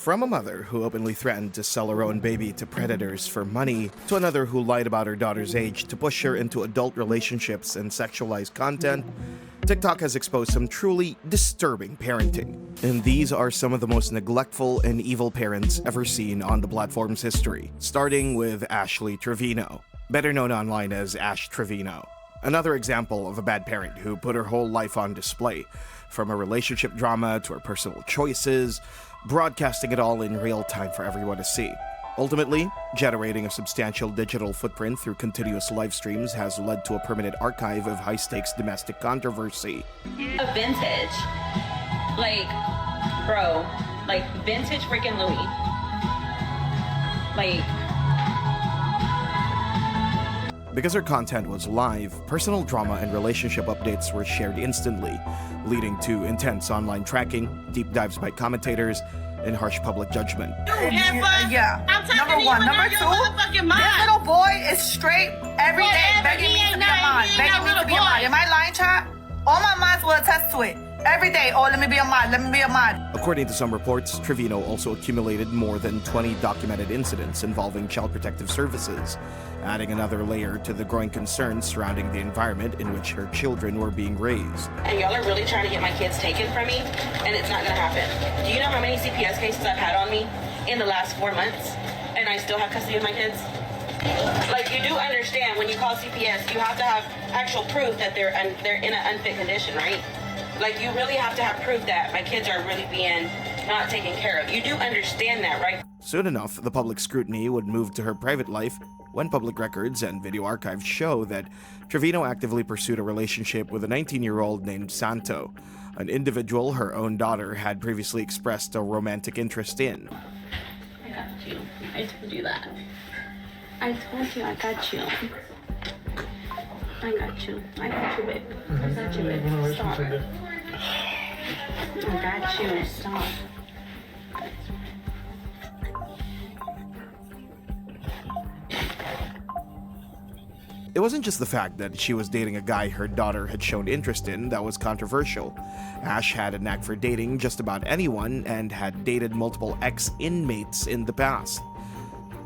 From a mother who openly threatened to sell her own baby to predators for money, to another who lied about her daughter's age to push her into adult relationships and sexualized content, TikTok has exposed some truly disturbing parenting. And these are some of the most neglectful and evil parents ever seen on the platform's history, starting with Ashley Trevino, better known online as Ash Trevino. Another example of a bad parent who put her whole life on display, from her relationship drama to her personal choices, broadcasting it all in real time for everyone to see. Ultimately, generating a substantial digital footprint through continuous live streams has led to a permanent archive of high-stakes domestic controversy. A vintage, vintage freaking Louis. Because her content was live, personal drama and relationship updates were shared instantly, leading to intense online tracking, deep dives by commentators, and harsh public judgment. Yeah. Number one. Number two, this little boy is straight every day begging me to be a mod. Begging me to be a mod. Am I lying, chat? All my mods will attest to it. Every day, oh, let me be a mod, let me be a mod. According to some reports, Trevino also accumulated more than 20 documented incidents involving Child Protective Services, adding another layer to the growing concerns surrounding the environment in which her children were being raised. And y'all are really trying to get my kids taken from me, and it's not gonna happen. Do you know how many CPS cases I've had on me in the last 4 months, and I still have custody of my kids? You do understand when you call CPS, you have to have actual proof that they're in an unfit condition, right? You really have to have proof that my kids are really being not taken care of. You do understand that, right? Soon enough, the public scrutiny would move to her private life when public records and video archives show that Trevino actively pursued a relationship with a 19-year-old named Santo, an individual her own daughter had previously expressed a romantic interest in. I got you. I told you that. I told you I got you. I got you. I got you, babe. I got you, babe. Stop. I got you. Stop. It wasn't just the fact that she was dating a guy her daughter had shown interest in that was controversial. Ash had a knack for dating just about anyone and had dated multiple ex-inmates in the past.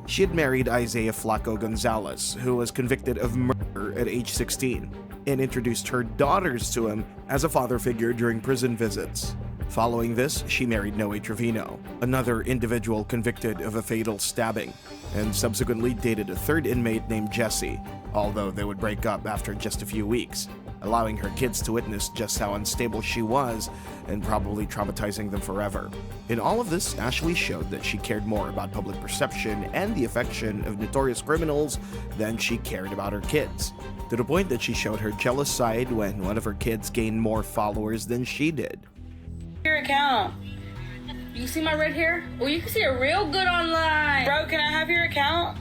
She had married Isaiah Flaco Gonzalez, who was convicted of murder at age 16, and introduced her daughters to him as a father figure during prison visits. Following this, she married Noe Trevino, another individual convicted of a fatal stabbing, and subsequently dated a third inmate named Jesse, although they would break up after just a few weeks, allowing her kids to witness just how unstable she was and probably traumatizing them forever. In all of this, Ashley showed that she cared more about public perception and the affection of notorious criminals than she cared about her kids, to the point that she showed her jealous side when one of her kids gained more followers than she did. Your account. You see my red hair? Well, you can see it real good online. Bro, can I have your account?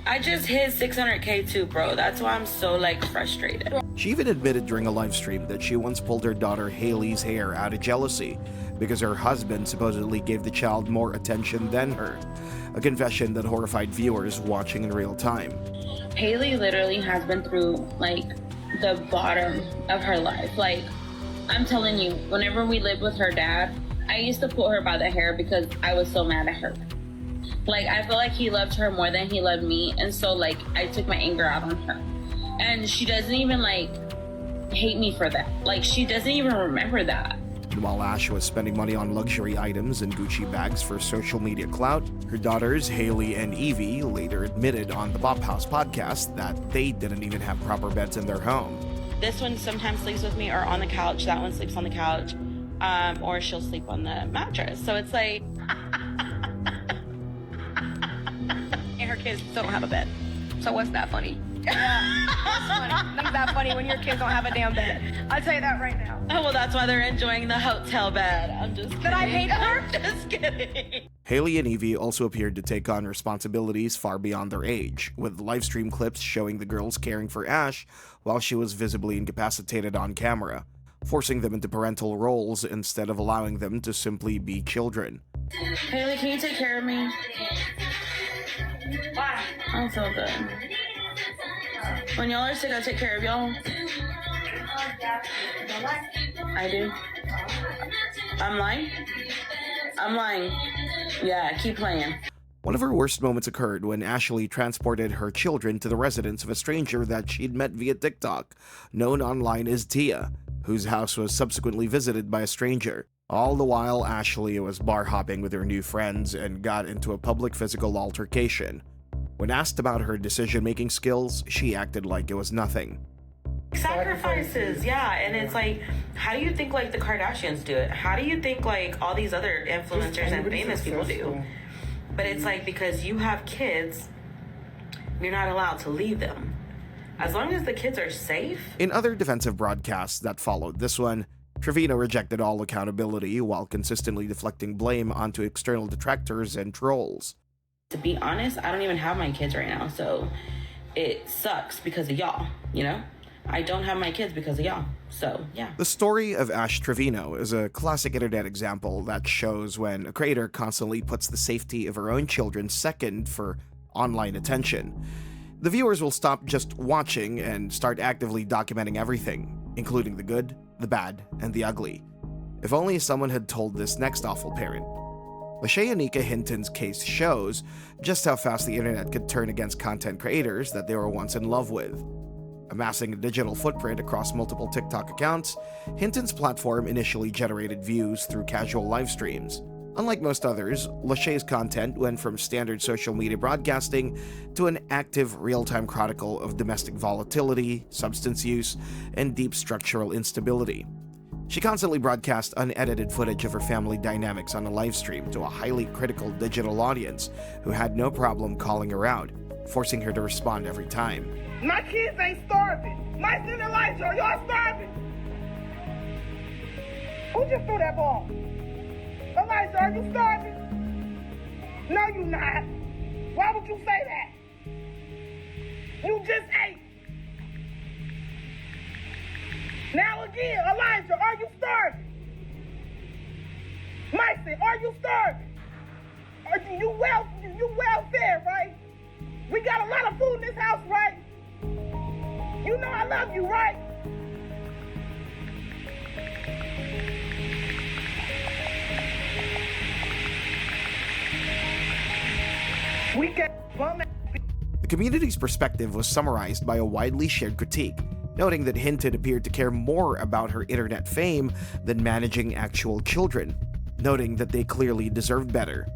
I just hit 600K too, bro. That's why I'm so frustrated. She even admitted during a live stream that she once pulled her daughter Haley's hair out of jealousy because her husband supposedly gave the child more attention than her, a confession that horrified viewers watching in real time. Haley literally has been through the bottom of her life. I'm telling you, whenever we lived with her dad, I used to pull her by the hair because I was so mad at her. I feel like he loved her more than he loved me, and so I took my anger out on her. And she doesn't even hate me for that. She doesn't even remember that. And while Ash was spending money on luxury items and Gucci bags for social media clout, her daughters Haley and Evie later admitted on the Bop House podcast that they didn't even have proper beds in their home. This one sometimes sleeps with me or on the couch. That one sleeps on the couch. Or she'll sleep on the mattress. So it's and her kids don't have a bed. So what's that funny? Yeah, that's funny. Nothing's that funny when your kids don't have a damn bed. I'll tell you that right now. Oh, well, that's why they're enjoying the hotel bed. I'm just kidding. That I paid for? I'm just kidding. Haley and Evie also appeared to take on responsibilities far beyond their age, with livestream clips showing the girls caring for Ash while she was visibly incapacitated on camera, forcing them into parental roles instead of allowing them to simply be children. Haley, can you take care of me? Why? I don't feel good. When y'all are sick, I take care of y'all. I do. I'm lying? I'm lying. Yeah, keep playing. One of her worst moments occurred when Ashley transported her children to the residence of a stranger that she'd met via TikTok, known online as Tia, whose house was subsequently visited by a stranger. All the while, Ashley was bar hopping with her new friends and got into a public physical altercation. When asked about her decision-making skills, she acted like it was nothing. Sacrifices, yeah, and it's like, how do you think like the Kardashians do it? How do you think like all these other influencers and famous people do? But it's like, because you have kids, you're not allowed to leave them. As long as the kids are safe. In other defensive broadcasts that followed this one, Trevino rejected all accountability while consistently deflecting blame onto external detractors and trolls. To be honest, I don't even have my kids right now, so it sucks because of y'all, you know? I don't have my kids because of y'all, so yeah. The story of Ash Trevino is a classic internet example that shows when a creator constantly puts the safety of her own children second for online attention. The viewers will stop just watching and start actively documenting everything, including the good, the bad, and the ugly. If only someone had told this next awful parent. Lachey Anika Hinton's case shows just how fast the internet could turn against content creators that they were once in love with. Amassing a digital footprint across multiple TikTok accounts, Hinton's platform initially generated views through casual live streams. Unlike most others, Lachey's content went from standard social media broadcasting to an active, real-time chronicle of domestic volatility, substance use, and deep structural instability. She constantly broadcast unedited footage of her family dynamics on a live stream to a highly critical digital audience who had no problem calling her out, forcing her to respond every time. My kids ain't starving. My son and Elijah, are y'all starving? Who just threw that ball? Elijah, are you starving? No, you not. Why would you say that? You just ate. Now again, Elijah, are you starving? Mason, are you starving? Are you well fed, right? We got a lot of food in this house, right? You know I love you, right? We get bum. The community's perspective was summarized by a widely shared critique, noting that Hinton appeared to care more about her internet fame than managing actual children, noting that they clearly deserved better.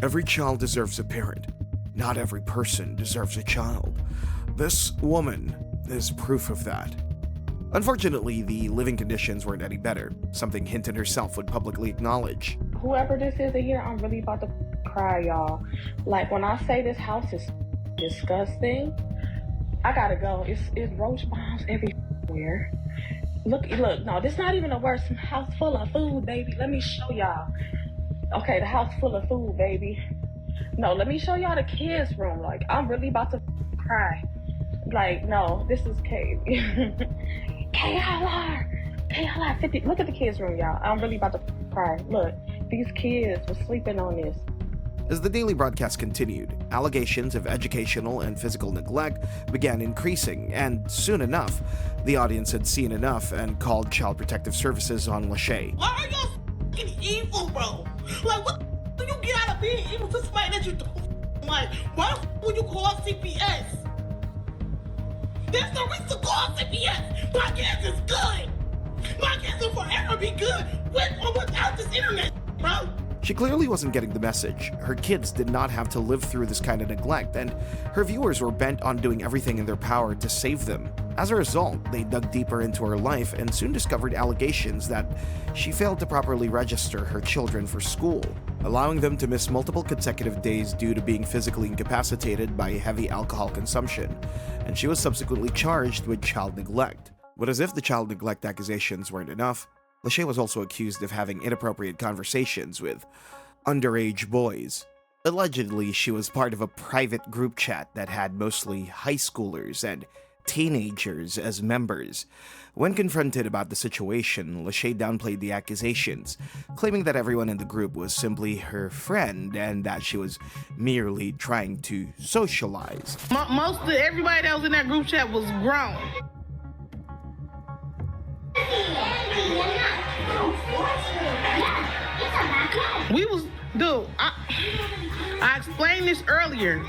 Every child deserves a parent. Not every person deserves a child. This woman is proof of that. Unfortunately, the living conditions weren't any better, something Hinton herself would publicly acknowledge. Whoever this is in here, I'm really about to cry, y'all. Like, when I say this house is disgusting, I gotta go. It's roach bombs everywhere. Look, no, this not even a worse house full of food, baby. Let me show y'all. Okay, the house full of food, baby. No, let me show y'all the kids' room. Like, I'm really about to cry. Like, no, this is KLR 50. Look at the kids' room, y'all. I'm really about to cry. Look, these kids were sleeping on this. As the daily broadcast continued, allegations of educational and physical neglect began increasing, and soon enough, the audience had seen enough and called Child Protective Services on Lachey. Why are y'all f***ing evil, bro? Like, what do you get out of being evil to somebody that you don't like? Why the f*** would you call CPS? There's no reason to call CPS. My kids is good. My kids will forever be good with or without this internet, bro. She clearly wasn't getting the message. Her kids did not have to live through this kind of neglect, and her viewers were bent on doing everything in their power to save them. As a result, they dug deeper into her life and soon discovered allegations that she failed to properly register her children for school, allowing them to miss multiple consecutive days due to being physically incapacitated by heavy alcohol consumption, and she was subsequently charged with child neglect. But as if the child neglect accusations weren't enough, Lachey was also accused of having inappropriate conversations with underage boys. Allegedly, she was part of a private group chat that had mostly high schoolers and teenagers as members. When confronted about the situation, Lachey downplayed the accusations, claiming that everyone in the group was simply her friend and that she was merely trying to socialize. Most of everybody that was in that group chat was grown. Dude, I explained this earlier.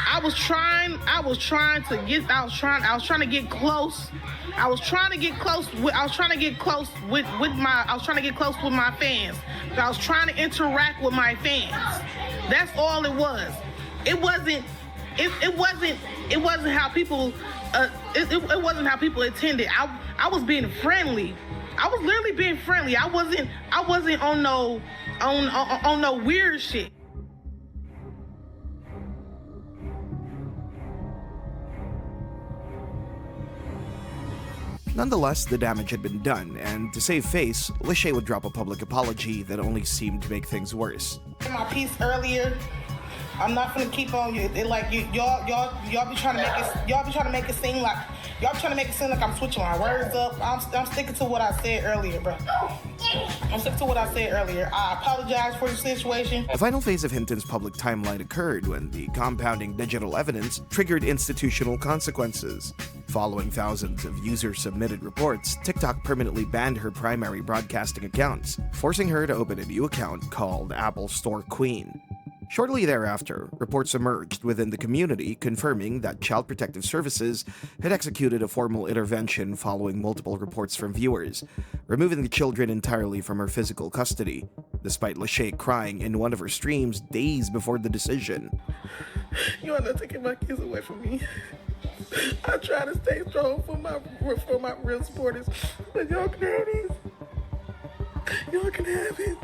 I was trying to get close. I was trying to get close with my fans. I was trying to interact with my fans. That's all it was. It wasn't how people it wasn't how people attended. I was being friendly. I was literally being friendly. I wasn't on no weird shit. Nonetheless, the damage had been done, and to save face, Lachey would drop a public apology that only seemed to make things worse. In my piece earlier, I'm not gonna keep on you. Y'all be trying to make it seem like I'm switching my words up. I'm sticking to what I said earlier, bro. I'm sticking to what I said earlier. I apologize for the situation. The final phase of Hinton's public timeline occurred when the compounding digital evidence triggered institutional consequences. Following thousands of user-submitted reports, TikTok permanently banned her primary broadcasting accounts, forcing her to open a new account called Apple Store Queen. Shortly thereafter, reports emerged within the community confirming that Child Protective Services had executed a formal intervention following multiple reports from viewers, removing the children entirely from her physical custody, despite Lachey crying in one of her streams days before the decision. You are not taking my kids away from me. I try to stay strong for my real supporters, but y'all can have it. Y'all can have it.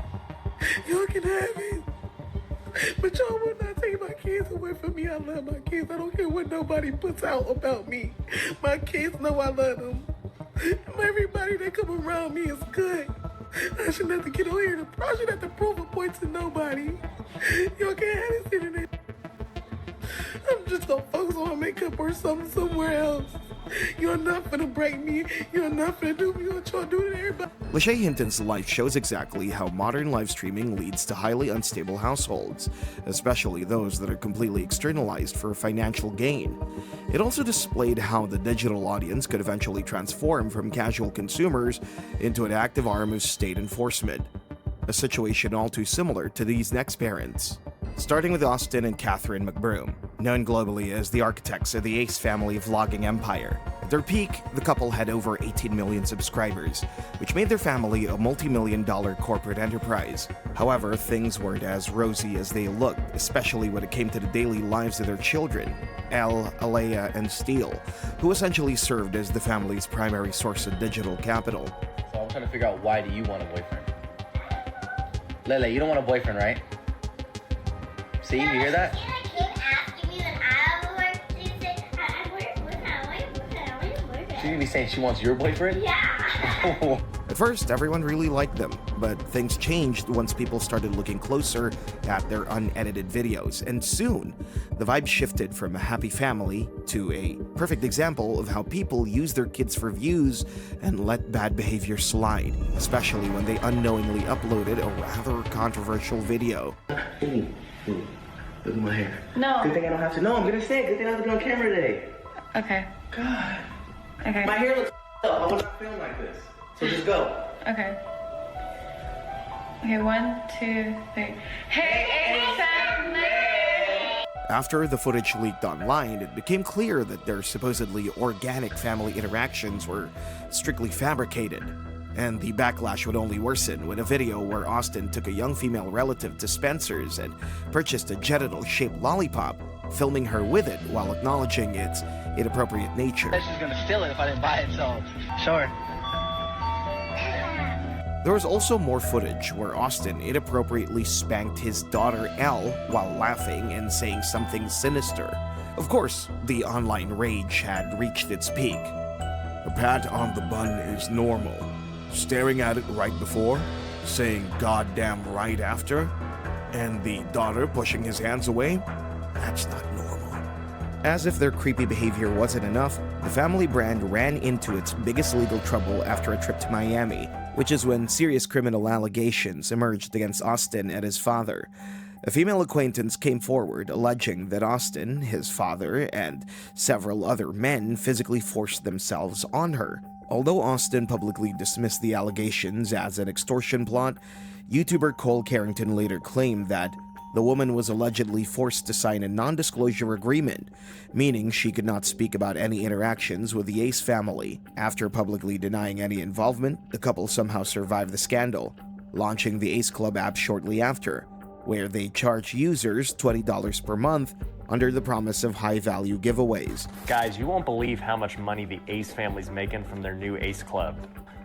Y'all can have it. But y'all will not take my kids away from me. I love my kids. I don't care what nobody puts out about me. My kids know I love them. Everybody that come around me is good. I shouldn't have to get on here. I shouldn't have to prove a point to nobody. Y'all can't have this internet. I'm just gonna focus on my makeup or something somewhere else. You're not gonna break me. You're not gonna do me. You're trying to do it to everybody. Lachey Hinton's life shows exactly how modern live streaming leads to highly unstable households, especially those that are completely externalized for financial gain. It also displayed how the digital audience could eventually transform from casual consumers into an active arm of state enforcement, a situation all too similar to these next parents. Starting with Austin and Catherine McBroom, known globally as the architects of the Ace family vlogging empire. At their peak, the couple had over 18 million subscribers, which made their family a multi-million-dollar corporate enterprise. However, things weren't as rosy as they looked, especially when it came to the daily lives of their children, Elle, Alea, and Steele, who essentially served as the family's primary source of digital capital. So I'm trying to figure out, why do you want a boyfriend? Lele, you don't want a boyfriend, right? See, you hear that? She's gonna be saying she wants your boyfriend? Yeah! At first, everyone really liked them, but things changed once people started looking closer at their unedited videos, and soon, the vibe shifted from a happy family to a perfect example of how people use their kids for views and let bad behavior slide, especially when they unknowingly uploaded a rather controversial video. Look at my hair. No. Good thing I don't have to. No, I'm gonna say it. Good thing I have to be on camera today. Okay. God. Okay. My hair looks up. I will not film like this. So just go. Okay. Okay, 1, 2, 3. Hey, family! After the footage leaked online, it became clear that their supposedly organic family interactions were strictly fabricated. And the backlash would only worsen when a video where Austin took a young female relative to Spencer's and purchased a genital-shaped lollipop, filming her with it while acknowledging its inappropriate nature. She's gonna steal it if I didn't buy it, so sure. There was also more footage where Austin inappropriately spanked his daughter Elle while laughing and saying something sinister. Of course, the online rage had reached its peak. A pat on the bun is normal. Staring at it right before, saying goddamn right after, and the daughter pushing his hands away, that's not normal. As if their creepy behavior wasn't enough, the family brand ran into its biggest legal trouble after a trip to Miami, which is when serious criminal allegations emerged against Austin and his father. A female acquaintance came forward alleging that Austin, his father, and several other men physically forced themselves on her. Although Austin publicly dismissed the allegations as an extortion plot, YouTuber Cole Carrington later claimed that the woman was allegedly forced to sign a non-disclosure agreement, meaning she could not speak about any interactions with the Ace family. After publicly denying any involvement, the couple somehow survived the scandal, launching the Ace Club app shortly after, where they charge users $20 per month under the promise of high-value giveaways. Guys, you won't believe how much money the Ace family's making from their new Ace Club.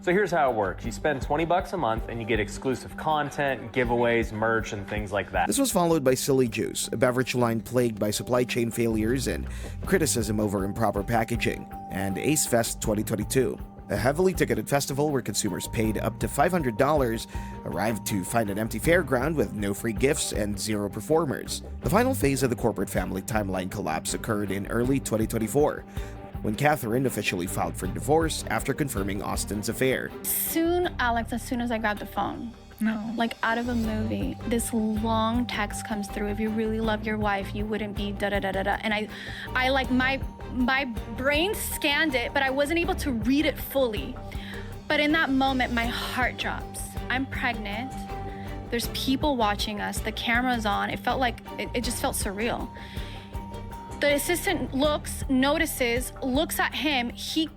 So here's how it works. You spend $20 a month and you get exclusive content, giveaways, merch, and things like that. This was followed by Silly Juice, a beverage line plagued by supply chain failures and criticism over improper packaging, and Ace Fest 2022, a heavily ticketed festival where consumers paid up to $500 arrived to find an empty fairground with no free gifts and zero performers. The final phase of the corporate family timeline collapse occurred in early 2024, when Catherine officially filed for divorce after confirming Austin's affair. Soon, Alex, as soon as I grabbed the phone, like out of a movie, this long text comes through. If you really love your wife, you wouldn't be da-da-da-da-da. And I like, my brain scanned it, but I wasn't able to read it fully. But in that moment, my heart drops. I'm pregnant. There's people watching us. The camera's on. It felt like, it just felt surreal. The assistant notices, looks at him. He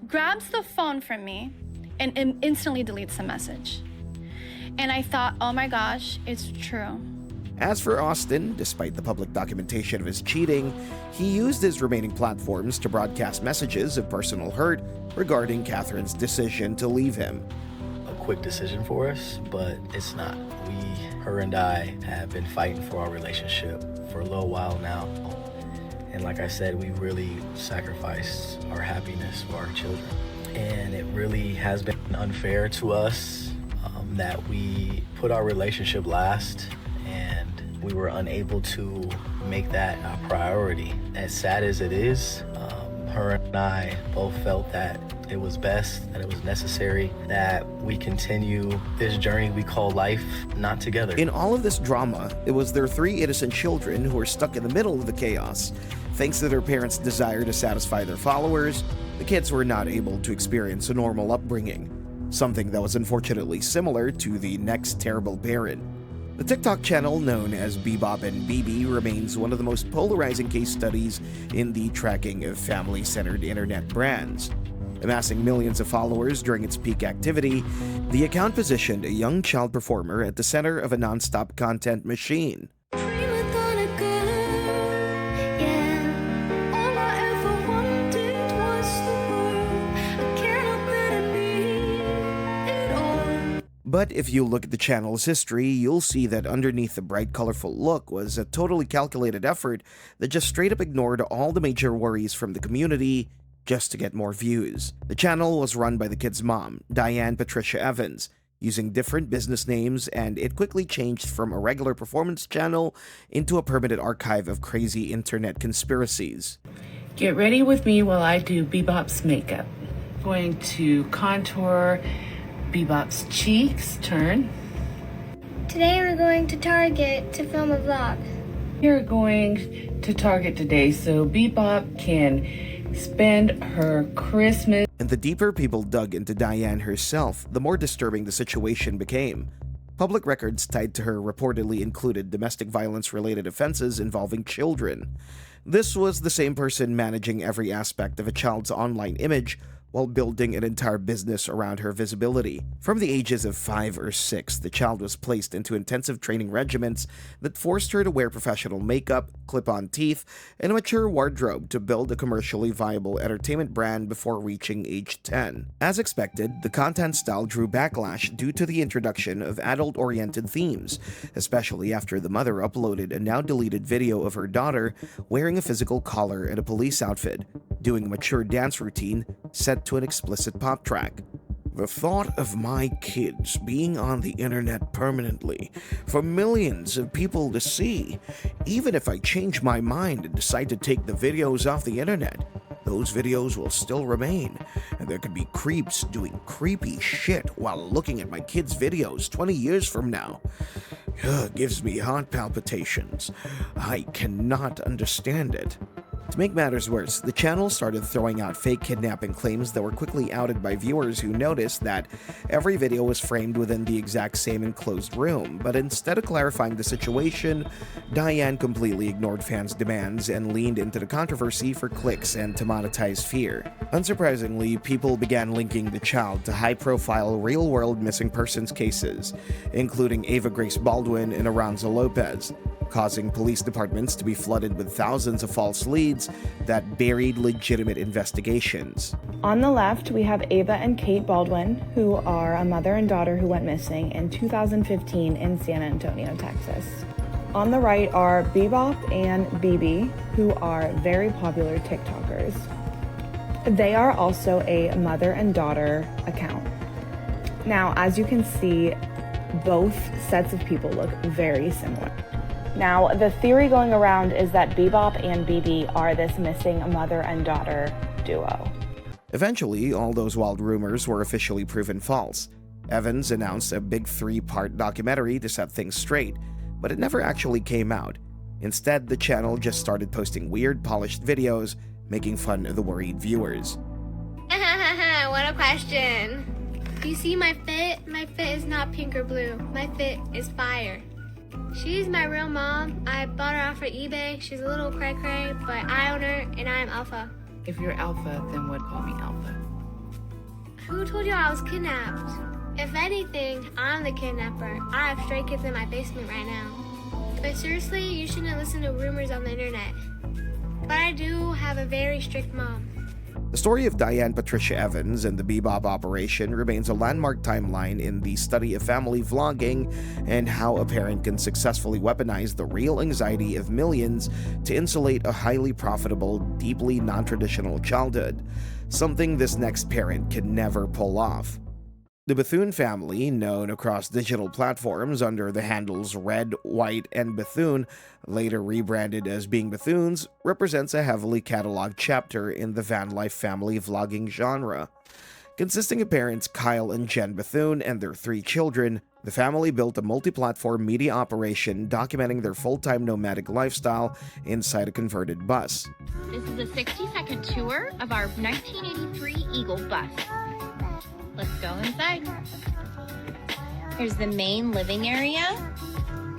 grabs the phone from me and instantly deletes the message. And I thought, oh my gosh, it's true. As for Austin, despite the public documentation of his cheating, he used his remaining platforms to broadcast messages of personal hurt regarding Catherine's decision to leave him. A quick decision for us, but it's not. Her and I have been fighting for our relationship for a little while now. And like I said, we really sacrificed our happiness for our children. And it really has been unfair to us that we put our relationship last and we were unable to make that a priority. As sad as it is, her and I both felt that it was best, that it was necessary, that we continue this journey we call life not together. In all of this drama, it was their 3 innocent children who were stuck in the middle of the chaos. Thanks to their parents' desire to satisfy their followers, the kids were not able to experience a normal upbringing, something that was unfortunately similar to the next terrible parent. The TikTok channel known as Bebop and BB remains one of the most polarizing case studies in the tracking of family-centered internet brands. Amassing millions of followers during its peak activity, the account positioned a young child performer at the center of a non-stop content machine. But if you look at the channel's history, you'll see that underneath the bright, colorful look was a totally calculated effort that just straight up ignored all the major worries from the community just to get more views. The channel was run by the kid's mom, Diane Patricia Evans, using different business names, and it quickly changed from a regular performance channel into a permanent archive of crazy internet conspiracies. Get ready with me while I do Bebop's makeup. I'm going to contour Bebop's cheeks. Turn. Today we're going to Target to film a vlog. We're going to Target today so Bebop can spend her Christmas. And the deeper people dug into Diane herself, the more disturbing the situation became. Public records tied to her reportedly included domestic violence-related offenses involving children. This was the same person managing every aspect of a child's online image while building an entire business around her visibility. From the ages of 5 or 6, the child was placed into intensive training regimens that forced her to wear professional makeup, clip-on teeth, and a mature wardrobe to build a commercially viable entertainment brand before reaching age 10. As expected, the content style drew backlash due to the introduction of adult-oriented themes, especially after the mother uploaded a now-deleted video of her daughter wearing a physical collar and a police outfit, doing a mature dance routine set to an explicit pop track. The thought of my kids being on the internet permanently for millions of people to see, even if I change my mind and decide to take the videos off the internet, those videos will still remain, and there could be creeps doing creepy shit while looking at my kids' videos 20 years from now. Gives me heart palpitations. I cannot understand it. To make matters worse, the channel started throwing out fake kidnapping claims that were quickly outed by viewers who noticed that every video was framed within the exact same enclosed room. But instead of clarifying the situation, Diane completely ignored fans' demands and leaned into the controversy for clicks and to monetize fear. Unsurprisingly, people began linking the child to high-profile real-world missing persons cases, including Ava Grace Baldwin and Aranza Lopez, causing police departments to be flooded with thousands of false leads that buried legitimate investigations. On the left, we have Ava and Kate Baldwin, who are a mother and daughter who went missing in 2015 in San Antonio, Texas. On the right are Bebop and BB, who are very popular TikTokers. They are also a mother and daughter account. Now, as you can see, both sets of people look very similar. Now, the theory going around is that Bebop and BB are this missing mother and daughter duo. Eventually, all those wild rumors were officially proven false. Evans announced a big 3-part documentary to set things straight, but it never actually came out. Instead, the channel just started posting weird, polished videos, making fun of the worried viewers. What a question. Do you see my fit? My fit is not pink or blue. My fit is fire. She's my real mom. I bought her off of eBay. She's a little cray-cray, but I own her, and I am Alpha. If you're Alpha, then what? Call me Alpha. Who told you I was kidnapped? If anything, I'm the kidnapper. I have stray kids in my basement right now. But seriously, you shouldn't listen to rumors on the internet. But I do have a very strict mom. The story of Diane Patricia Evans and the Bebop operation remains a landmark timeline in the study of family vlogging and how a parent can successfully weaponize the real anxiety of millions to insulate a highly profitable, deeply non-traditional childhood, something this next parent can never pull off. The Bethune family, known across digital platforms under the handles Red, White, and Bethune, later rebranded as Being Bethunes, represents a heavily cataloged chapter in the van life family vlogging genre. Consisting of parents Kyle and Jen Bethune and their 3 children, the family built a multi-platform media operation documenting their full-time nomadic lifestyle inside a converted bus. This is a 60-second tour of our 1983 Eagle bus. Let's go inside. Here's the main living area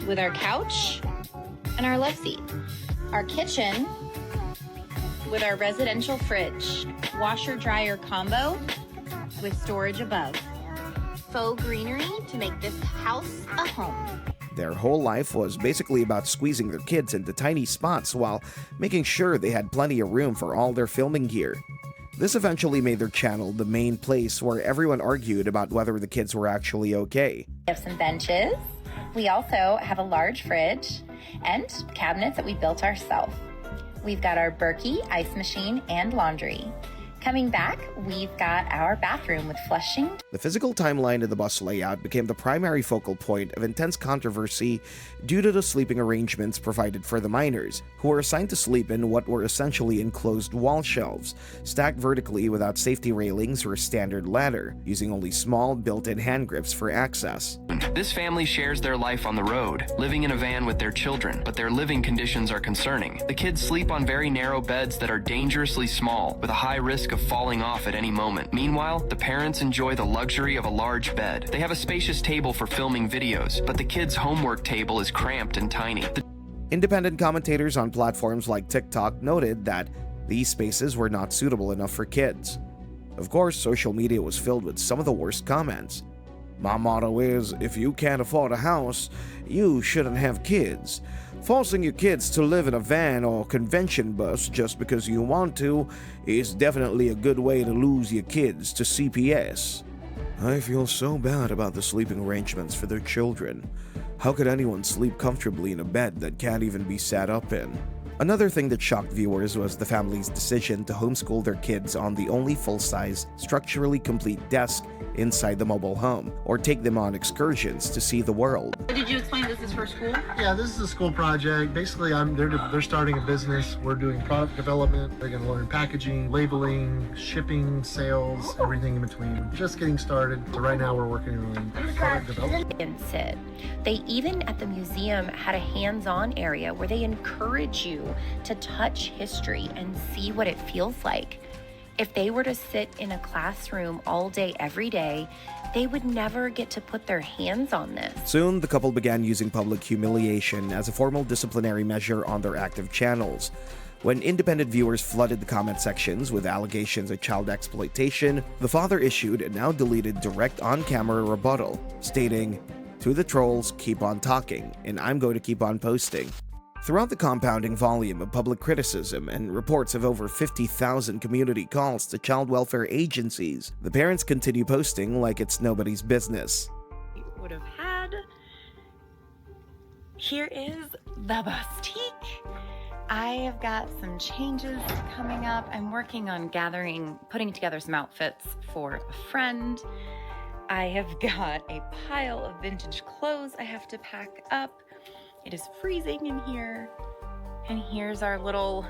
with our couch and our love seat. Our kitchen with our residential fridge, washer-dryer combo with storage above. Faux greenery to make this house a home. Their whole life was basically about squeezing their kids into tiny spots while making sure they had plenty of room for all their filming gear. This eventually made their channel the main place where everyone argued about whether the kids were actually okay. We have some benches. We also have a large fridge and cabinets that we built ourselves. We've got our Berkey ice machine and laundry. Coming back, we've got our bathroom with flushing. The physical timeline of the bus layout became the primary focal point of intense controversy due to the sleeping arrangements provided for the minors, who were assigned to sleep in what were essentially enclosed wall shelves, stacked vertically without safety railings or a standard ladder, using only small built-in hand grips for access. This family shares their life on the road, living in a van with their children, but their living conditions are concerning. The kids sleep on very narrow beds that are dangerously small, with a high risk of falling off at any moment. Meanwhile, the parents enjoy the luxury of a large bed. They have a spacious table for filming videos, but the kids' homework table is cramped and tiny. Independent commentators on platforms like TikTok noted that these spaces were not suitable enough for kids. Of course, social media was filled with some of the worst comments. My motto is, if you can't afford a house, you shouldn't have kids. Forcing your kids to live in a van or convention bus just because you want to is definitely a good way to lose your kids to CPS. I feel so bad about the sleeping arrangements for their children. How could anyone sleep comfortably in a bed that can't even be sat up in? Another thing that shocked viewers was the family's decision to homeschool their kids on the only full-size, structurally complete desk inside the mobile home, or take them on excursions to see the world. Did you explain this is for school? Yeah, this is a school project. Basically, they're starting a business. We're doing product development. They're going to learn packaging, labeling, shipping, sales, everything in between. Just getting started. So right now we're working on product development. They even at the museum had a hands-on area where they encourage you to touch history and see what it feels like. If they were to sit in a classroom all day, every day, they would never get to put their hands on this. Soon, the couple began using public humiliation as a formal disciplinary measure on their active channels. When independent viewers flooded the comment sections with allegations of child exploitation, the father issued a now deleted direct on-camera rebuttal, stating, "To the trolls, keep on talking, and I'm going to keep on posting." Throughout the compounding volume of public criticism and reports of over 50,000 community calls to child welfare agencies, the parents continue posting like it's nobody's business. Would have had. Here is the bustique. I have got some changes coming up. I'm working on putting together some outfits for a friend. I have got a pile of vintage clothes I have to pack up. It is freezing in here. And here's our little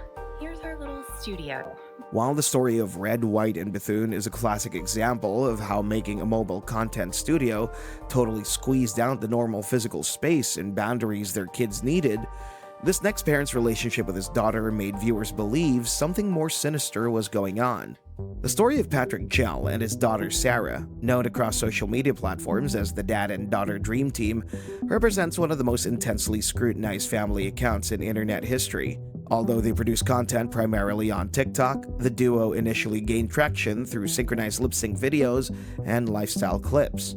studio. While the story of Red, White, and Bethune is a classic example of how making a mobile content studio totally squeezed out the normal physical space and boundaries their kids needed, this next parent's relationship with his daughter made viewers believe something more sinister was going on. The story of Patrick Gell and his daughter Sarah, known across social media platforms as the Dad and Daughter Dream Team, represents one of the most intensely scrutinized family accounts in internet history. Although they produce content primarily on TikTok, the duo initially gained traction through synchronized lip-sync videos and lifestyle clips.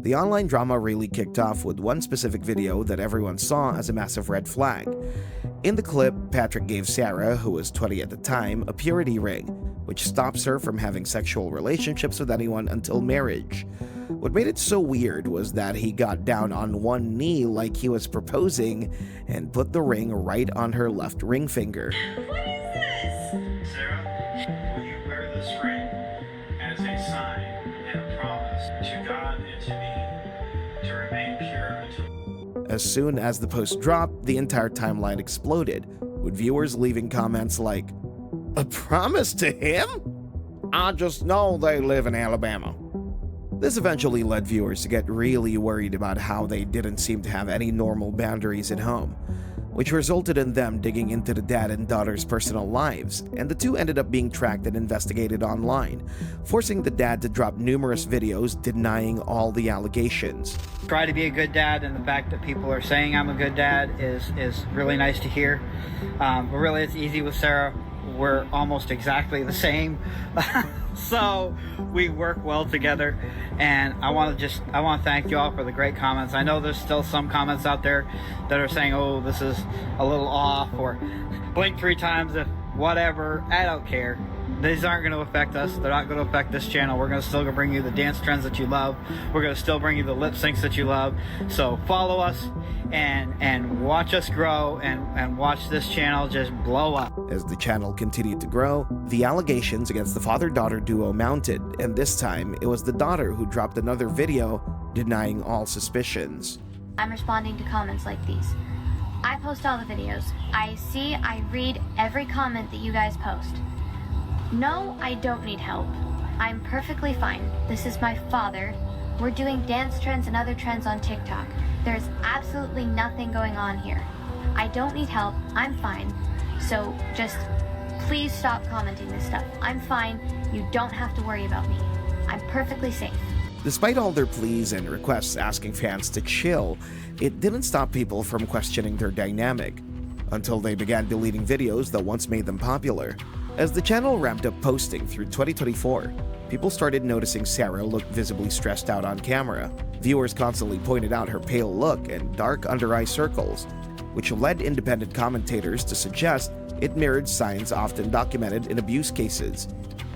The online drama really kicked off with one specific video that everyone saw as a massive red flag. In the clip, Patrick gave Sarah, who was 20 at the time, a purity ring, which stops her from having sexual relationships with anyone until marriage. What made it so weird was that he got down on one knee like he was proposing and put the ring right on her left ring finger. What is this? Sarah, will you wear this ring as a sign and a promise to God and to me to remain pure until... As soon as the post dropped, the entire timeline exploded, with viewers leaving comments like, "A promise to him? I just know they live in Alabama." This eventually led viewers to get really worried about how they didn't seem to have any normal boundaries at home, which resulted in them digging into the dad and daughter's personal lives, and the two ended up being tracked and investigated online, forcing the dad to drop numerous videos denying all the allegations. Try to be a good dad, and the fact that people are saying I'm a good dad is really nice to hear. But really, it's easy with Sarah. We're almost exactly the same. So we work well together, and I want to thank you all for the great comments. I know there's still some comments out there that are saying, "Oh, this is a little off," or "blink 3 times if whatever." I don't care. These aren't going to affect us. They're not going to affect this channel. We're going to still bring you the dance trends that you love. We're going to still bring you the lip syncs that you love. So follow us and watch us grow and watch this channel just blow up. As the channel continued to grow, the allegations against the father-daughter duo mounted, and this time it was the daughter who dropped another video denying all suspicions. I'm responding to comments like these. I post all the videos. I read every comment that you guys post. No, I don't need help. I'm perfectly fine. This is my father. We're doing dance trends and other trends on TikTok. There's absolutely nothing going on here. I don't need help. I'm fine. So just please stop commenting this stuff. I'm fine. You don't have to worry about me. I'm perfectly safe. Despite all their pleas and requests asking fans to chill, it didn't stop people from questioning their dynamic, until they began deleting videos that once made them popular. As the channel ramped up posting through 2024, people started noticing Sarah looked visibly stressed out on camera. Viewers constantly pointed out her pale look and dark under-eye circles, which led independent commentators to suggest it mirrored signs often documented in abuse cases.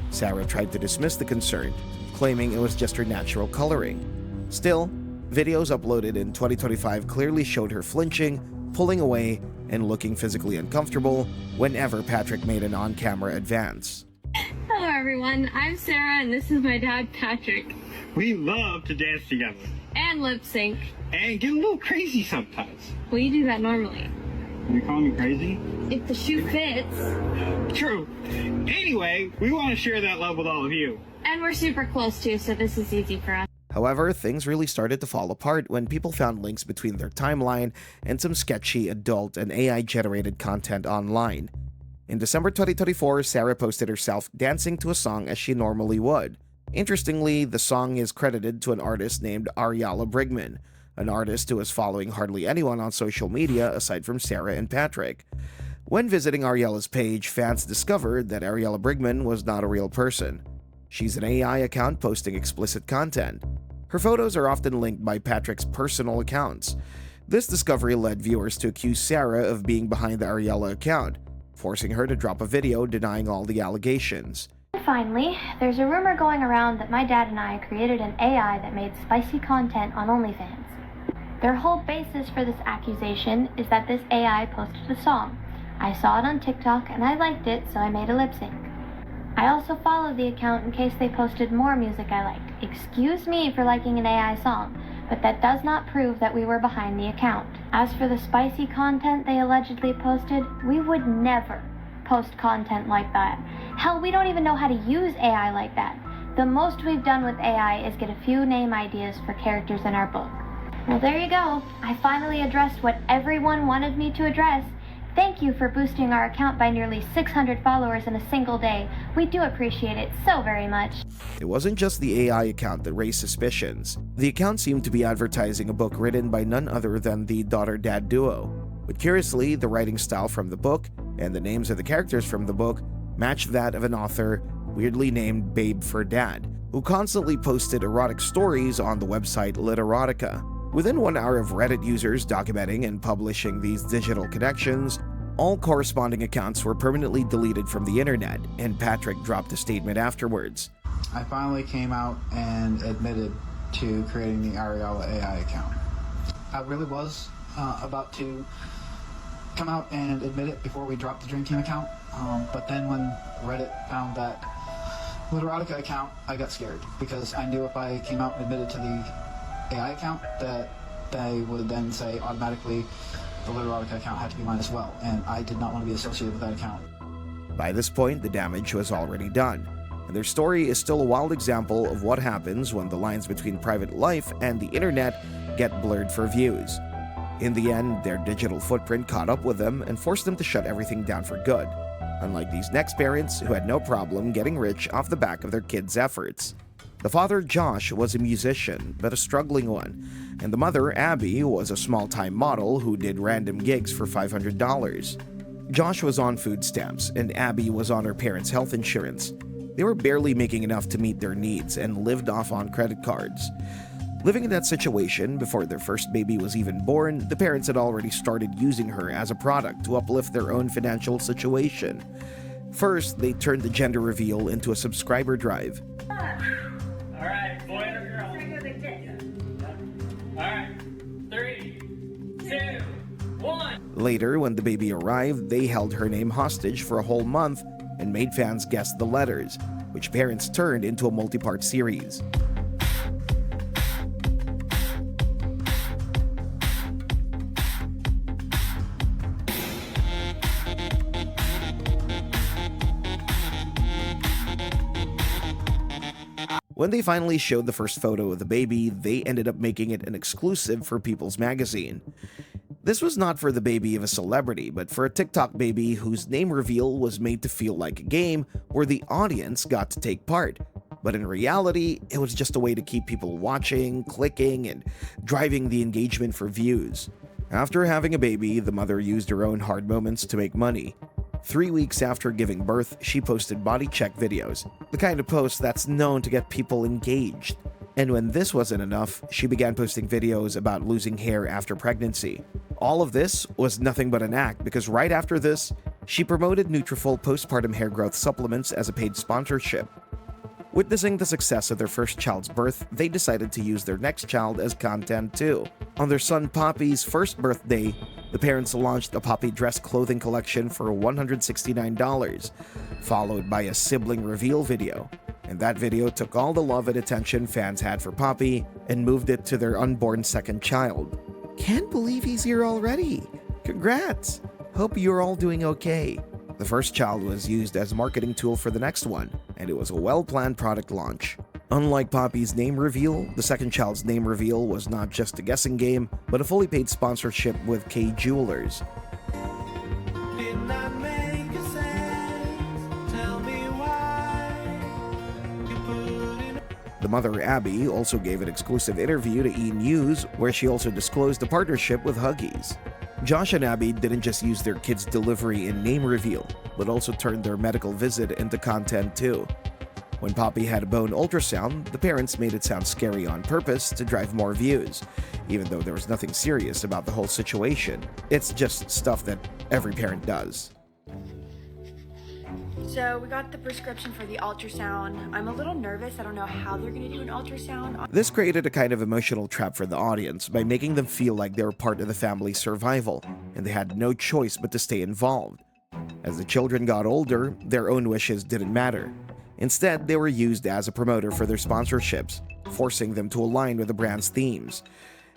Sarah tried to dismiss the concern, claiming it was just her natural coloring. Still, videos uploaded in 2025 clearly showed her flinching, pulling away, and looking physically uncomfortable whenever Patrick made an on-camera advance. Hello everyone, I'm Sarah and this is my dad Patrick. We love to dance together. And lip sync. And get a little crazy sometimes. We do that normally. You're calling me crazy? If the shoe fits. True. Anyway, we want to share that love with all of you. And we're super close too, so this is easy for us. However, things really started to fall apart when people found links between their timeline and some sketchy adult and AI-generated content online. In December 2024, Sarah posted herself dancing to a song as she normally would. Interestingly, the song is credited to an artist named Ariella Brigman, an artist who is following hardly anyone on social media aside from Sarah and Patrick. When visiting Ariella's page, fans discovered that Ariella Brigman was not a real person. She's an AI account posting explicit content. Her photos are often linked by Patrick's personal accounts. This discovery led viewers to accuse Sarah of being behind the Ariella account, forcing her to drop a video denying all the allegations. Finally, there's a rumor going around that my dad and I created an AI that made spicy content on OnlyFans. Their whole basis for this accusation is that this AI posted a song. I saw it on TikTok and I liked it, so I made a lip sync. I also followed the account in case they posted more music I liked. Excuse me for liking an AI song, but that does not prove that we were behind the account. As for the spicy content they allegedly posted, we would never post content like that. Hell, we don't even know how to use AI like that. The most we've done with AI is get a few name ideas for characters in our book. Well, there you go. I finally addressed what everyone wanted me to address. Thank you for boosting our account by nearly 600 followers in a single day. We do appreciate it so very much. It wasn't just the AI account that raised suspicions. The account seemed to be advertising a book written by none other than the daughter-dad duo. But curiously, the writing style from the book and the names of the characters from the book matched that of an author weirdly named Babe for Dad, who constantly posted erotic stories on the website Literotica. Within 1 hour of Reddit users documenting and publishing these digital connections, all corresponding accounts were permanently deleted from the internet, and Patrick dropped a statement afterwards. I finally came out and admitted to creating the Ariella AI account. I really was about to come out and admit it before we dropped the Dream Team account, but then when Reddit found that Literotica account, I got scared because I knew if I came out and admitted to the AI account that they would then say automatically the Literotica account had to be mine as well, and I did not want to be associated with that account. By this point, the damage was already done, and their story is still a wild example of what happens when the lines between private life and the internet get blurred for views. In the end, their digital footprint caught up with them and forced them to shut everything down for good, unlike these next parents who had no problem getting rich off the back of their kids' efforts. The father, Josh, was a musician, but a struggling one, and the mother, Abby, was a small-time model who did random gigs for $500. Josh was on food stamps, and Abby was on her parents' health insurance. They were barely making enough to meet their needs and lived off on credit cards. Living in that situation, before their first baby was even born, the parents had already started using her as a product to uplift their own financial situation. First, they turned the gender reveal into a subscriber drive. Alright, boy or girl? Alright, 3, 2, 1. Later, when the baby arrived, they held her name hostage for a whole month and made fans guess the letters, which parents turned into a multi-part series. When they finally showed the first photo of the baby, they ended up making it an exclusive for People's Magazine. This was not for the baby of a celebrity, but for a TikTok baby whose name reveal was made to feel like a game where the audience got to take part. But in reality, it was just a way to keep people watching, clicking, and driving the engagement for views. After having a baby, the mother used her own hard moments to make money. 3 weeks after giving birth, she posted body check videos, the kind of post that's known to get people engaged. And when this wasn't enough, she began posting videos about losing hair after pregnancy. All of this was nothing but an act because right after this, she promoted Nutrafol postpartum hair growth supplements as a paid sponsorship. Witnessing the success of their first child's birth, they decided to use their next child as content too. On their son Poppy's first birthday, the parents launched a Poppy dress clothing collection for $169, followed by a sibling reveal video. And that video took all the love and attention fans had for Poppy and moved it to their unborn second child. Can't believe he's here already! Congrats! Hope you're all doing okay. The first child was used as a marketing tool for the next one, and it was a well-planned product launch. Unlike Poppy's name reveal, the second child's name reveal was not just a guessing game, but a fully paid sponsorship with K Jewelers. The mother, Abby, also gave an exclusive interview to E! News, where she also disclosed a partnership with Huggies. Josh and Abby didn't just use their kid's delivery and name reveal, but also turned their medical visit into content too. When Poppy had a bone ultrasound, the parents made it sound scary on purpose to drive more views, even though there was nothing serious about the whole situation. It's just stuff that every parent does. So we got the prescription for the ultrasound. I'm a little nervous. I don't know how they're going to do an ultrasound. This created a kind of emotional trap for the audience by making them feel like they were part of the family's survival, and they had no choice but to stay involved. As the children got older, their own wishes didn't matter. Instead, they were used as a promoter for their sponsorships, forcing them to align with the brand's themes.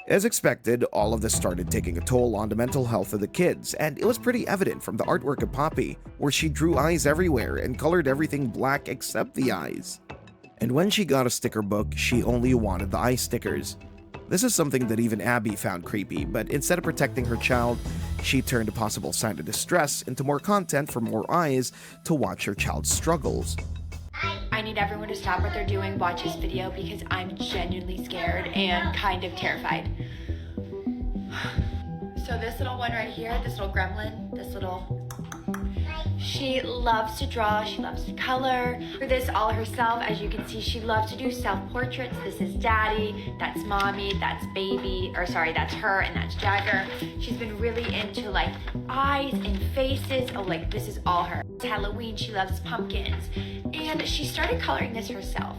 As expected, all of this started taking a toll on the mental health of the kids, and it was pretty evident from the artwork of Poppy, where she drew eyes everywhere and colored everything black except the eyes. And when she got a sticker book, she only wanted the eye stickers. This is something that even Abby found creepy, but instead of protecting her child, she turned a possible sign of distress into more content for more eyes to watch her child's struggles. I need everyone to stop what they're doing, watch this video, because I'm genuinely scared and kind of terrified. So this little one right here, this little gremlin, she loves to draw, she loves to color. For this all herself, as you can see, she loves to do self-portraits. This is Daddy, that's Mommy, that's Baby, or sorry, that's her, and that's Jagger. She's been really into like eyes and faces. Oh, like this is all her. It's Halloween, she loves pumpkins. And she started coloring this herself.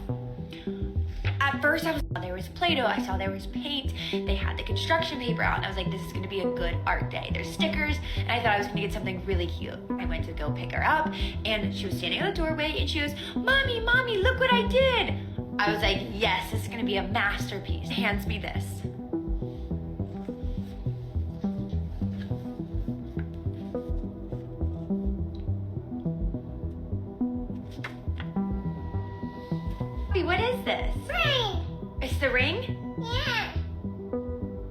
At first there was Play-Doh, I saw there was paint, they had the construction paper out, and I was like, this is gonna be a good art day. There's stickers, and I thought I was gonna get something really cute. I went to go pick her up, and she was standing in the doorway, and she goes, Mommy, Mommy, look what I did. I was like, yes, this is gonna be a masterpiece. Hands me this. What is this? Ring. It's the ring? Yeah.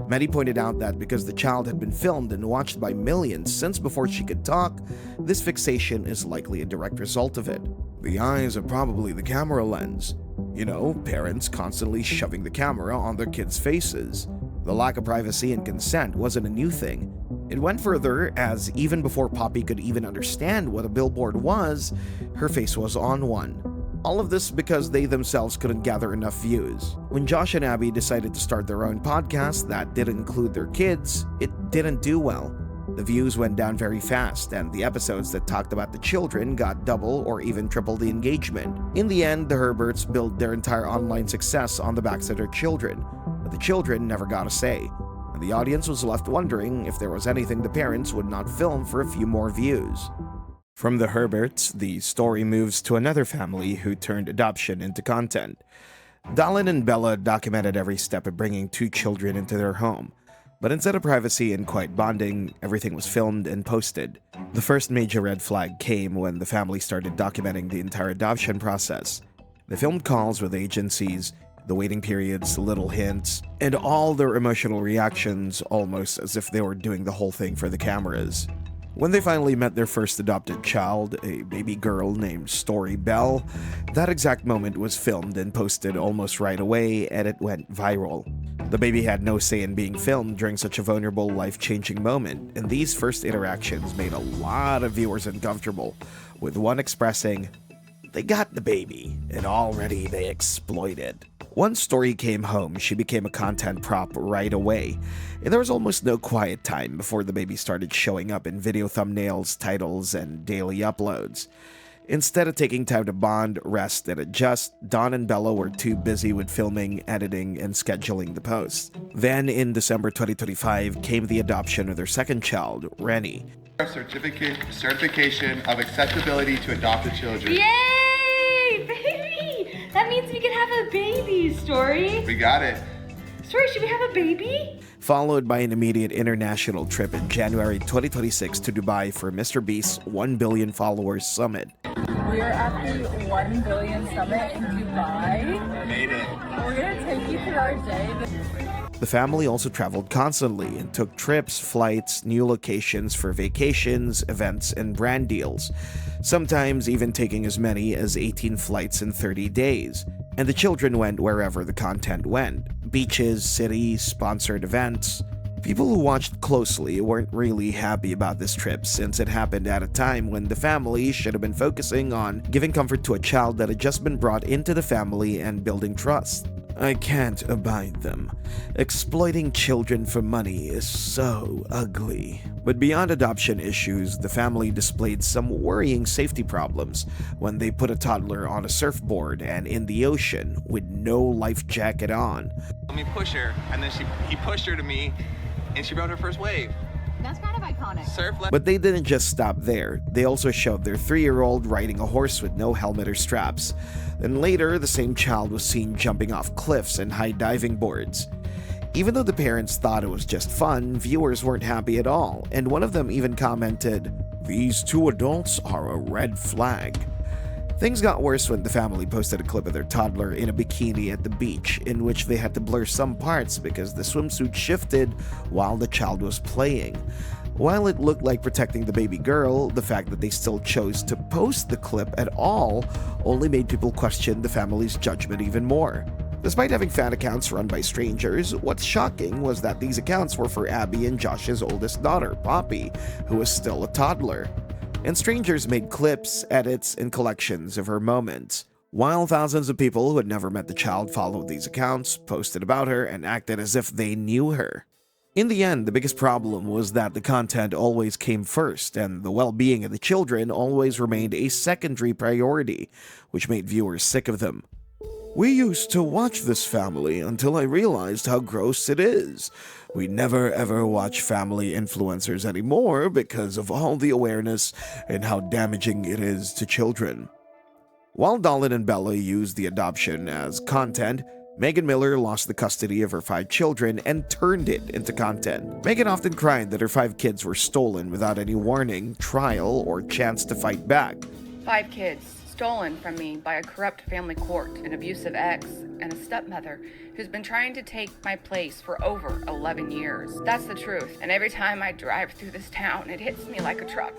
Many pointed out that because the child had been filmed and watched by millions since before she could talk, this fixation is likely a direct result of it. The eyes are probably the camera lens. You know, parents constantly shoving the camera on their kids' faces. The lack of privacy and consent wasn't a new thing. It went further, as even before Poppy could even understand what a billboard was, her face was on one. All of this because they themselves couldn't gather enough views. When Josh and Abby decided to start their own podcast that didn't include their kids, it didn't do well. The views went down very fast, and the episodes that talked about the children got double or even triple the engagement. In the end, the Herberts built their entire online success on the backs of their children, but the children never got a say, and the audience was left wondering if there was anything the parents would not film for a few more views. From the Herberts, the story moves to another family who turned adoption into content. Dallin and Bella documented every step of bringing two children into their home, but instead of privacy and quiet bonding, everything was filmed and posted. The first major red flag came when the family started documenting the entire adoption process. They filmed calls with agencies, the waiting periods, little hints, and all their emotional reactions, almost as if they were doing the whole thing for the cameras. When they finally met their first adopted child, a baby girl named Story Bell, that exact moment was filmed and posted almost right away, and it went viral. The baby had no say in being filmed during such a vulnerable, life-changing moment, and these first interactions made a lot of viewers uncomfortable, with one expressing, "They got the baby, and already they exploited." Once Story came home, she became a content prop right away, and there was almost no quiet time before the baby started showing up in video thumbnails, titles, and daily uploads. Instead of taking time to bond, rest, and adjust, Dawn and Bella were too busy with filming, editing, and scheduling the posts. Then, in December 2025, came the adoption of their second child, Rennie. Certification of acceptability to adopted children. Yay, baby! That means we can have a baby, Story. We got it. Story, should we have a baby? followed by an immediate international trip in January 2026 to Dubai for Mr. Beast's 1 billion followers summit. We are at the 1 billion summit in Dubai. Made it. We're gonna take you through our day. The family also traveled constantly and took trips, flights, new locations for vacations, events, and brand deals, sometimes even taking as many as 18 flights in 30 days. And the children went wherever the content went: beaches, cities, sponsored events. People who watched closely weren't really happy about this trip, since it happened at a time when the family should have been focusing on giving comfort to a child that had just been brought into the family and building trust. I can't abide them. Exploiting children for money is so ugly. But beyond adoption issues, the family displayed some worrying safety problems when they put a toddler on a surfboard and in the ocean with no life jacket on. Let me push her, and then he pushed her to me, and she rode her first wave. That's kind of iconic. But they didn't just stop there. They also showed their 3-year-old riding a horse with no helmet or straps. Then later, the same child was seen jumping off cliffs and high diving boards. Even though the parents thought it was just fun, viewers weren't happy at all, and one of them even commented, "These two adults are a red flag." Things got worse when the family posted a clip of their toddler in a bikini at the beach, in which they had to blur some parts because the swimsuit shifted while the child was playing. While it looked like protecting the baby girl, the fact that they still chose to post the clip at all only made people question the family's judgment even more. Despite having fan accounts run by strangers, what's shocking was that these accounts were for Abby and Josh's oldest daughter, Poppy, who was still a toddler. And strangers made clips, edits, and collections of her moments, while thousands of people who had never met the child followed these accounts, posted about her, and acted as if they knew her. In the end, the biggest problem was that the content always came first, and the well-being of the children always remained a secondary priority, which made viewers sick of them. "We used to watch this family until I realized how gross it is. We never ever watch family influencers anymore because of all the awareness and how damaging it is to children." While Dolan and Bella used the adoption as content, Megan Miller lost the custody of her 5 children and turned it into content. Megan often cried that her 5 kids were stolen without any warning, trial, or chance to fight back. 5 kids stolen from me by a corrupt family court, an abusive ex, and a stepmother who's been trying to take my place for over 11 years. That's the truth, and every time I drive through this town, it hits me like a truck.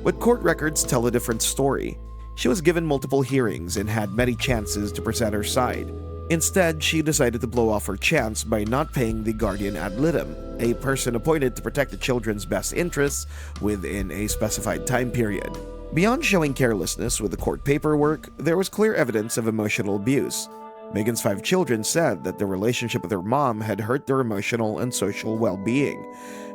But court records tell a different story. She was given multiple hearings and had many chances to present her side. Instead, she decided to blow off her chance by not paying the guardian ad litem, a person appointed to protect the children's best interests within a specified time period. Beyond showing carelessness with the court paperwork, there was clear evidence of emotional abuse. Megan's 5 children said that their relationship with her mom had hurt their emotional and social well-being,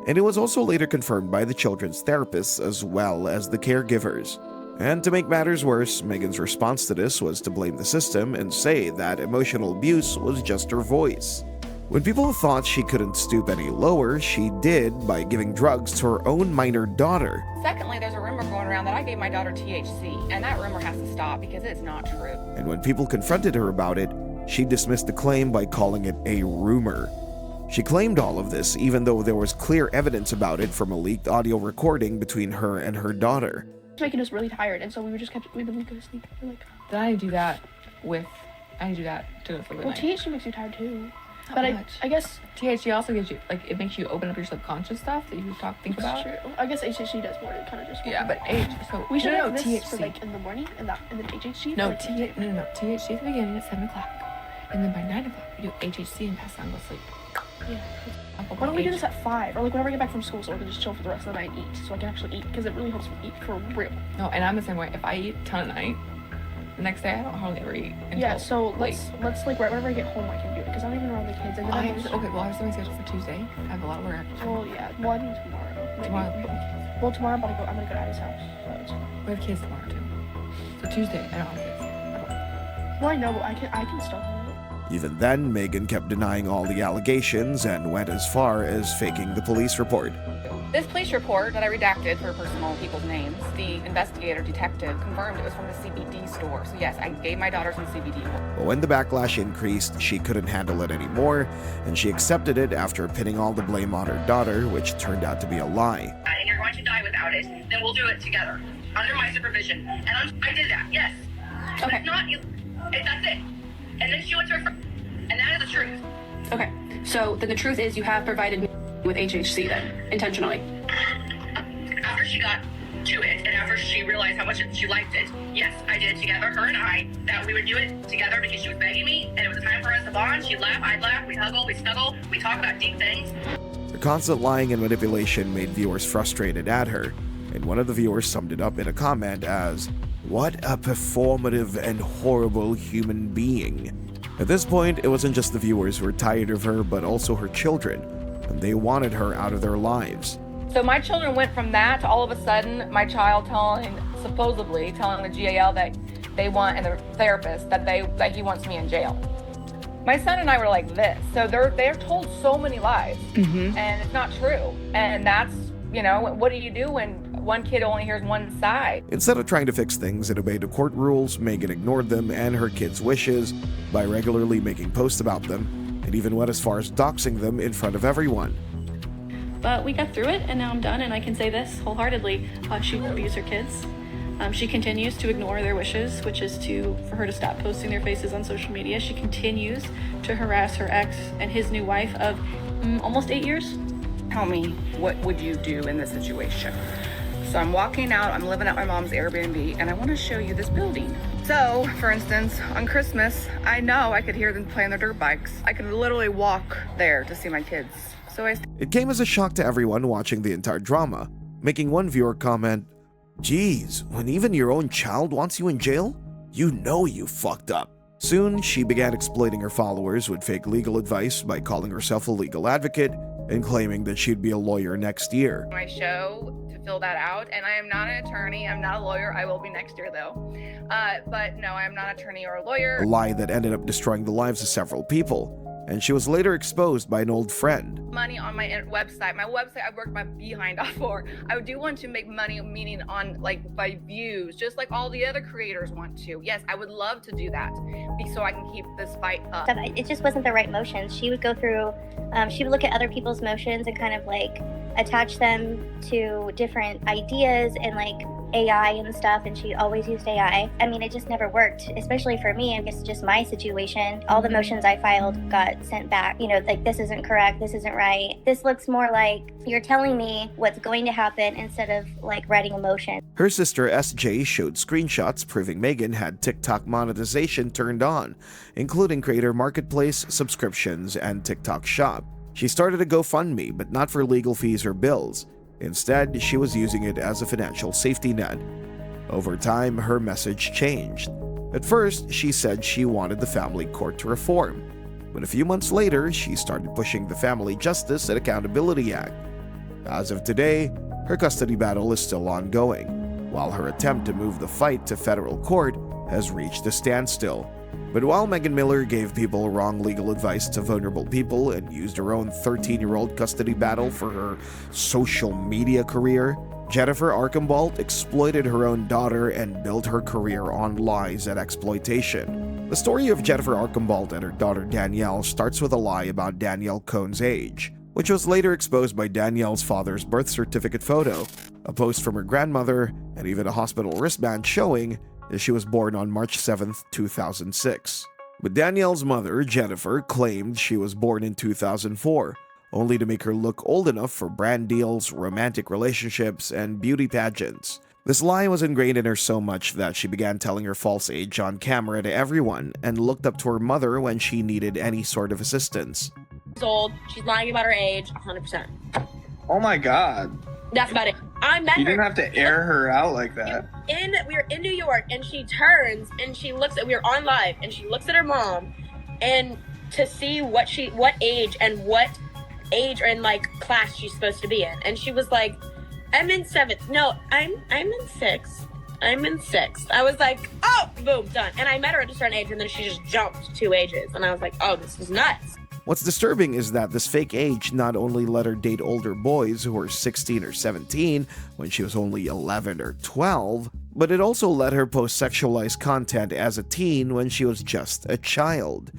and it was also later confirmed by the children's therapists as well as the caregivers. And to make matters worse, Megan's response to this was to blame the system and say that emotional abuse was just her voice. When people thought she couldn't stoop any lower, she did by giving drugs to her own minor daughter. Secondly, there's a rumor going around that I gave my daughter THC, and that rumor has to stop because it's not true. And when people confronted her about it, she dismissed the claim by calling it a rumor. She claimed all of this even though there was clear evidence about it from a leaked audio recording between her and her daughter. It's making us really tired, and so we would go to sleep. Then I do that to go for the Well, night. THC makes you tired too. Not But much. I guess THC also gives you, like, it makes you open up your subconscious stuff that you think about. True. I guess HHC does more. It kind of just. Yeah, but so we should no, have this THC. for like in the morning, and then HHC. No, for THC at the beginning at 7 o'clock, and then by 9 o'clock we do HHC and pass out and go sleep. Yeah. Why don't we do this at 5, or like whenever I get back from school, so I can just chill for the rest of the night and eat, so I can actually eat, because it really helps me eat for real. No, and I'm the same way. If I eat a ton at night, the next day I don't hardly ever eat. Yeah, so late. let's like right whenever I get home I can do it, because I'm not even around the kids. And then I have something scheduled for Tuesday. I have a lot of work. Well, yeah, one tomorrow. Maybe. Tomorrow. Tomorrow I'm gonna go to Addie's house. So we have kids tomorrow too. So Tuesday I don't have kids. well, I know, but I can still. Even then, Megan kept denying all the allegations and went as far as faking the police report. This police report that I redacted for personal people's names, the investigator detective confirmed it was from the CBD store. So yes, I gave my daughter some CBD oil. But when the backlash increased, she couldn't handle it anymore, and she accepted it after pinning all the blame on her daughter, which turned out to be a lie. And you're going to die without it, then we'll do it together, under my supervision. And I did that, yes. Okay. If not, that's it. And then she went to her friend, and that is the truth. Okay, so then the truth is you have provided me with HHC then, intentionally. After she got to it, and after she realized how much she liked it, yes, I did together, her and I, that we would do it together because she was begging me, and it was a time for us to bond. She'd laugh, I'd laugh, we'd huggle, we'd snuggle, we'd talk about deep things. Her constant lying and manipulation made viewers frustrated at her, and one of the viewers summed it up in a comment as, "What a performative and horrible human being." At this point, it wasn't just the viewers who were tired of her, but also her children, and they wanted her out of their lives. So my children went from that to all of a sudden my child supposedly telling the GAL that they want, and the therapist that he wants me in jail. My son and I were like this, so they're told so many lies, and it's not true. And that's, what do you do when one kid only hears one side? Instead of trying to fix things and obey the court rules, Megan ignored them and her kids' wishes by regularly making posts about them, and even went as far as doxing them in front of everyone. But we got through it, and now I'm done, and I can say this wholeheartedly. She abused her kids. She continues to ignore their wishes, which is for her to stop posting their faces on social media. She continues to harass her ex and his new wife of almost 8 years. Tell me, what would you do in this situation? So I'm walking out, I'm living at my mom's Airbnb, and I want to show you this building. So, for instance, on Christmas, I know I could hear them playing their dirt bikes. I could literally walk there to see my kids. It came as a shock to everyone watching the entire drama, making one viewer comment, "Geez, when even your own child wants you in jail, you know you fucked up." Soon, she began exploiting her followers with fake legal advice by calling herself a legal advocate and claiming that she'd be a lawyer next year. My show to fill that out, and I am not an attorney, I'm not a lawyer. I will be next year though. But no, I'm not an attorney or a lawyer. A lie that ended up destroying the lives of several people, and she was later exposed by an old friend. Money on my website. My website I worked my behind off for. I do want to make money, meaning on by views, just like all the other creators want to. Yes, I would love to do that so I can keep this fight up. It just wasn't the right motions. She would go through, she would look at other people's motions and kind of attach them to different ideas and AI and stuff, and she always used AI. I mean, it just never worked, especially for me. I guess just my situation. All the motions I filed got sent back. This isn't correct, this isn't right. This looks more like you're telling me what's going to happen instead of writing a motion. Her sister SJ showed screenshots proving Megan had TikTok monetization turned on, including Creator Marketplace, subscriptions, and TikTok Shop. She started a GoFundMe, but not for legal fees or bills. Instead, she was using it as a financial safety net. Over time, her message changed. At first, she said she wanted the family court to reform, but a few months later, she started pushing the Family Justice and Accountability Act. As of today, her custody battle is still ongoing, while her attempt to move the fight to federal court has reached a standstill. But while Megan Miller gave people wrong legal advice to vulnerable people and used her own 13-year-old custody battle for her social media career, Jennifer Archambault exploited her own daughter and built her career on lies and exploitation. The story of Jennifer Archambault and her daughter Danielle starts with a lie about Danielle Cohn's age, which was later exposed by Danielle's father's birth certificate photo, a post from her grandmother, and even a hospital wristband showing that she was born on March 7, 2006. But Danielle's mother, Jennifer, claimed she was born in 2004, only to make her look old enough for brand deals, romantic relationships, and beauty pageants. This lie was ingrained in her so much that she began telling her false age on camera to everyone and looked up to her mother when she needed any sort of assistance. She's old, she's lying about her age, 100%. Oh my god. That's about it. I met her. You didn't have to air her out like that. We were in New York, and she turns and she looks at. We were on live, and she looks at her mom, and to see what age or class she's supposed to be in, and she was like, "I'm in 7th. No, I'm in 6th." I'm in 6th. I was like, oh, boom, done. And I met her at a certain age, and then she just jumped 2 ages. And I was like, oh, this is nuts. What's disturbing is that this fake age not only let her date older boys who were 16 or 17 when she was only 11 or 12, but it also let her post sexualized content as a teen when she was just a child.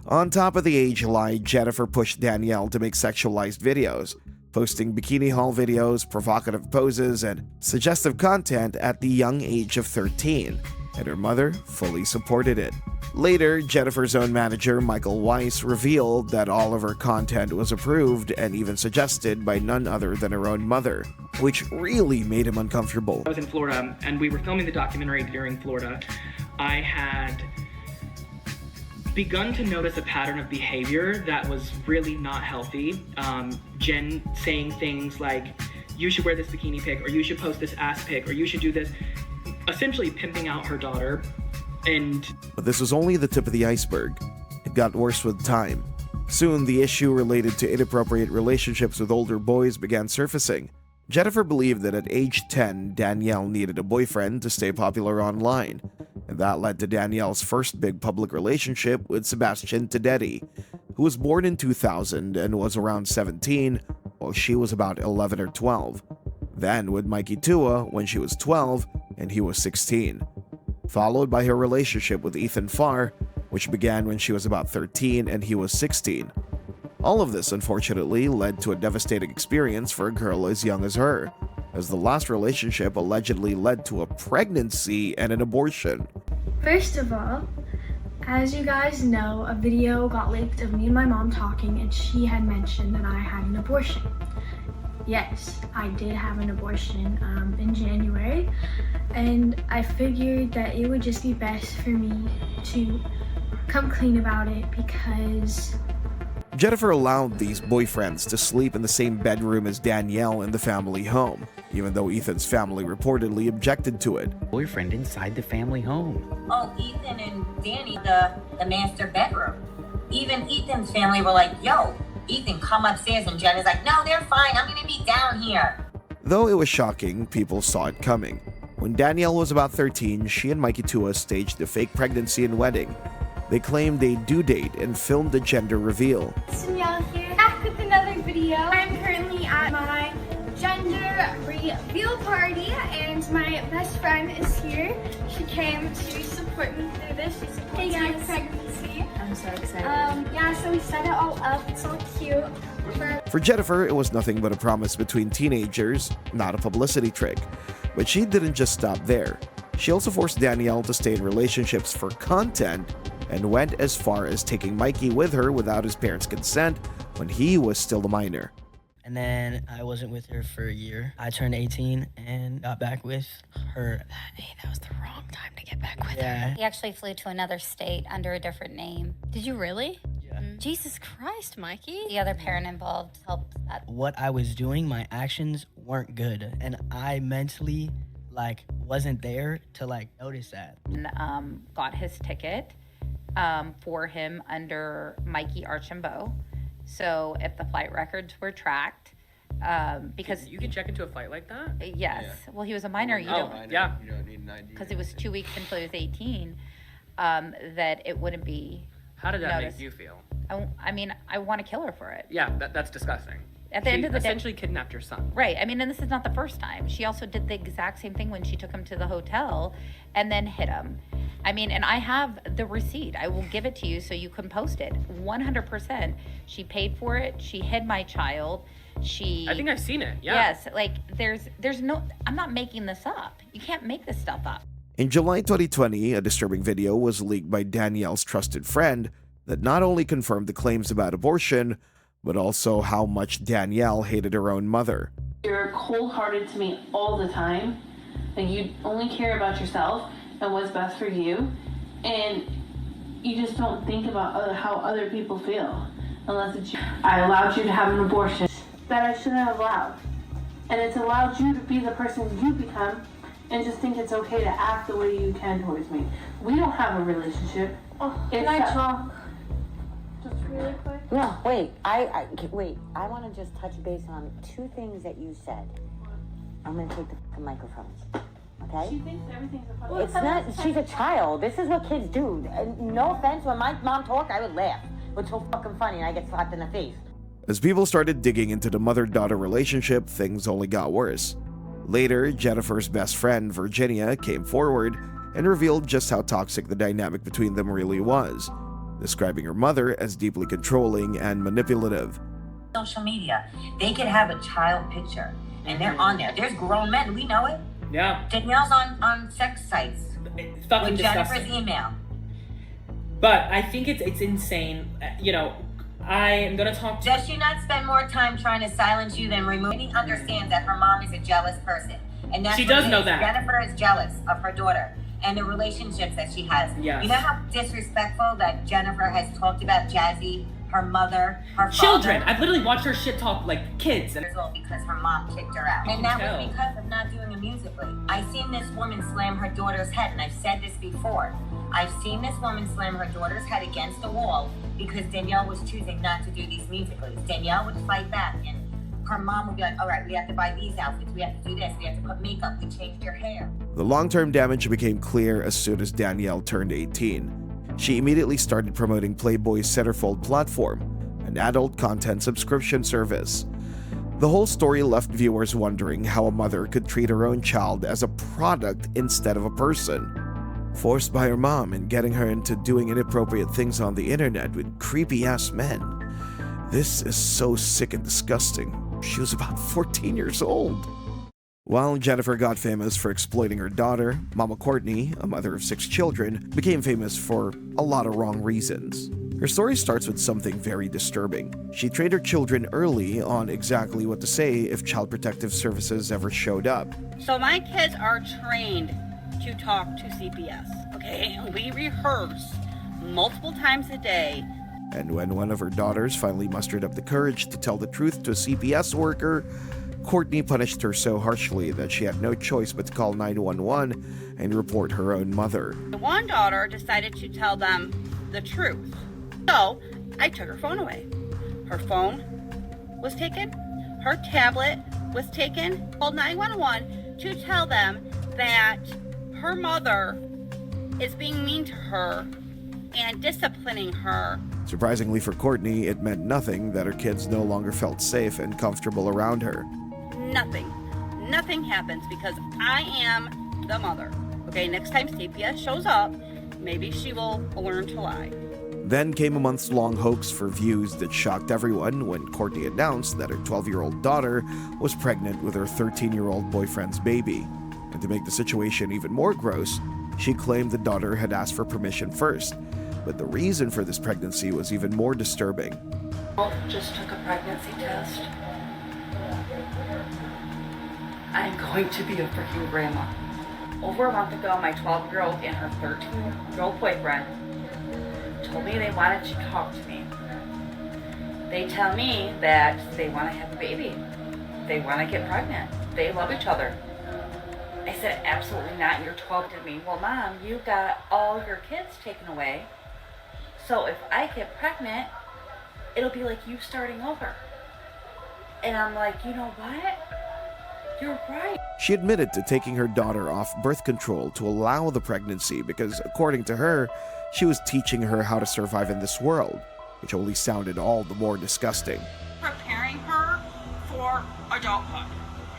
On top of the age lie, Jennifer pushed Danielle to make sexualized videos, posting bikini haul videos, provocative poses, and suggestive content at the young age of 13, and her mother fully supported it. Later, Jennifer's own manager, Michael Weiss, revealed that all of her content was approved and even suggested by none other than her own mother, which really made him uncomfortable. I was in Florida, and we were filming the documentary during Florida. I had begun to notice a pattern of behavior that was really not healthy. Jen saying things like, you should wear this bikini pic, or you should post this ass pic, or you should do this, essentially pimping out her daughter. But this was only the tip of the iceberg. It got worse with time. Soon, the issue related to inappropriate relationships with older boys began surfacing. Jennifer believed that at age 10, Danielle needed a boyfriend to stay popular online, and that led to Danielle's first big public relationship with Sebastian Tedeschi, who was born in 2000 and was around 17, while she was about 11 or 12. Then with Mikey Tua when she was 12 and he was 16. Followed by her relationship with Ethan Farr, which began when she was about 13 and he was 16. All of this, unfortunately, led to a devastating experience for a girl as young as her, as the last relationship allegedly led to a pregnancy and an abortion. First of all, as you guys know, a video got leaked of me and my mom talking, and she had mentioned that I had an abortion. Yes, I did have an abortion in January, and I figured that it would just be best for me to come clean about it because Jennifer allowed these boyfriends to sleep in the same bedroom as Danielle in the family home, even though Ethan's family reportedly objected to it. Boyfriend inside the family home. Oh, Ethan and Danny, the master bedroom. Even Ethan's family were like, yo, Ethan, come upstairs, and Jen is like, no, they're fine, I'm gonna be down here. Though it was shocking, people saw it coming. When Danielle was about 13, she and Mikey Tua staged a fake pregnancy and wedding. They claimed a due date and filmed a gender reveal. Danielle here, back with another video. I'm currently at my gender reveal party, and my best friend is here. She came to support me through this. She supports my pregnancy. I'm so excited. Yeah, so we set it all up. It's all cute. For Jennifer, it was nothing but a promise between teenagers, not a publicity trick. But she didn't just stop there. She also forced Danielle to stay in relationships for content and went as far as taking Mikey with her without his parents' consent when he was still a minor. And then I wasn't with her for a year. I turned 18 and got back with her. Hey, that was the wrong time to get back with Yeah. her. He actually flew to another state under a different name. Did you really? Yeah. Jesus Christ, Mikey. The other parent involved helped that. What I was doing, my actions weren't good. And I mentally, wasn't there to, notice that. Got his ticket for him under Mikey Archambault. So if the flight records were tracked, because you can check into a flight like that? Yes. Yeah. Well, he was a minor. You don't. Yeah. You don't need an ID. Because it was 2 weeks until he was 18. That it wouldn't be. How did that noticed. make you feel? I mean, I want to kill her for it. Yeah, that's disgusting. At the end of the day, essentially kidnapped your son. Right. I mean, and this is not the first time. She also did the exact same thing when she took him to the hotel and then hit him. I mean, and I have the receipt. I will give it to you so you can post it. 100%. She paid for it. She hid my child. I think I've seen it. Yeah. Yes. There's no. I'm not making this up. You can't make this stuff up. In July 2020, a disturbing video was leaked by Danielle's trusted friend that not only confirmed the claims about abortion, but also how much Danielle hated her own mother. You're cold-hearted to me all the time. Like, you only care about yourself and what's best for you, and you just don't think about how other people feel unless it's you. I allowed you to have an abortion that I shouldn't have allowed, and it's allowed you to be the person you become and just think it's okay to act the way you can towards me. We don't have a relationship. Can I talk? Just really quick? No, wait. I want to just touch base on two things that you said. I'm going to take the microphones. Okay. She okay? thinks everything's a funny. It's not, she's a child. This is what kids do. No offense, when my mom talked, I would laugh. It's so fucking funny, and I get slapped in the face. As people started digging into the mother-daughter relationship, things only got worse. Later, Jennifer's best friend, Virginia, came forward and revealed just how toxic the dynamic between them really was, describing her mother as deeply controlling and manipulative. Social media, they could have a child picture, and they're on there. There's grown men, we know it. Yeah. Danielle's on sex sites It's fucking with Jennifer's disgusting. email. But I think it's insane. I am gonna talk to. Does she not spend more time trying to silence you than remove? She understands that her mom is a jealous person, and that's She what does it know is. that. Jennifer is jealous of her daughter and the relationships that she has. Yes. You know how disrespectful that Jennifer has talked about Jazzy, her mother, her Children. father. I've literally watched her shit talk like kids. And Because her mom kicked her out. You And can that tell. was because of not doing it musically. I've seen this woman slam her daughter's head, and I've said this before. I've seen this woman slam her daughter's head against the wall because Danielle was choosing not to do these musicals. Danielle would fight back, and her mom would be like, all right, we have to buy these outfits, we have to do this, we have to put makeup, we changed your hair. The long-term damage became clear as soon as Danielle turned 18. She immediately started promoting Playboy's Centerfold platform, an adult content subscription service. The whole story left viewers wondering how a mother could treat her own child as a product instead of a person. Forced by her mom and getting her into doing inappropriate things on the internet with creepy-ass men. This is so sick and disgusting. She was about 14 years old. While Jennifer got famous for exploiting her daughter, Mama Courtney, a mother of 6 children, became famous for a lot of wrong reasons. Her story starts with something very disturbing. She trained her children early on exactly what to say if Child Protective Services ever showed up. So my kids are trained to talk to CPS, okay? We rehearse multiple times a day. And when one of her daughters finally mustered up the courage to tell the truth to a CPS worker, Courtney punished her so harshly that she had no choice but to call 911 and report her own mother. One daughter decided to tell them the truth. So I took her phone away. Her phone was taken, her tablet was taken, called 911 to tell them that her mother is being mean to her and disciplining her. Surprisingly for Courtney, it meant nothing that her kids no longer felt safe and comfortable around her. Nothing happens because I am the mother. Okay, next time CPS shows up, maybe she will learn to lie. Then came a months-long hoax for views that shocked everyone when Courtney announced that her 12-year-old daughter was pregnant with her 13-year-old boyfriend's baby. And to make the situation even more gross, she claimed the daughter had asked for permission first. But the reason for this pregnancy was even more disturbing. Just took a pregnancy test. I'm going to be a freaking grandma. Over a month ago, my 12-year-old and her 13-year-old boyfriend told me they wanted to talk to me. They tell me that they want to have a baby. They want to get pregnant. They love each other. I said, absolutely not. You're 12 to me. Well, Mom, you got all your kids taken away. So if I get pregnant, it'll be like you starting over. And I'm like, you know what? You're right. She admitted to taking her daughter off birth control to allow the pregnancy because, according to her, she was teaching her how to survive in this world, which only sounded all the more disgusting. Preparing her for adulthood.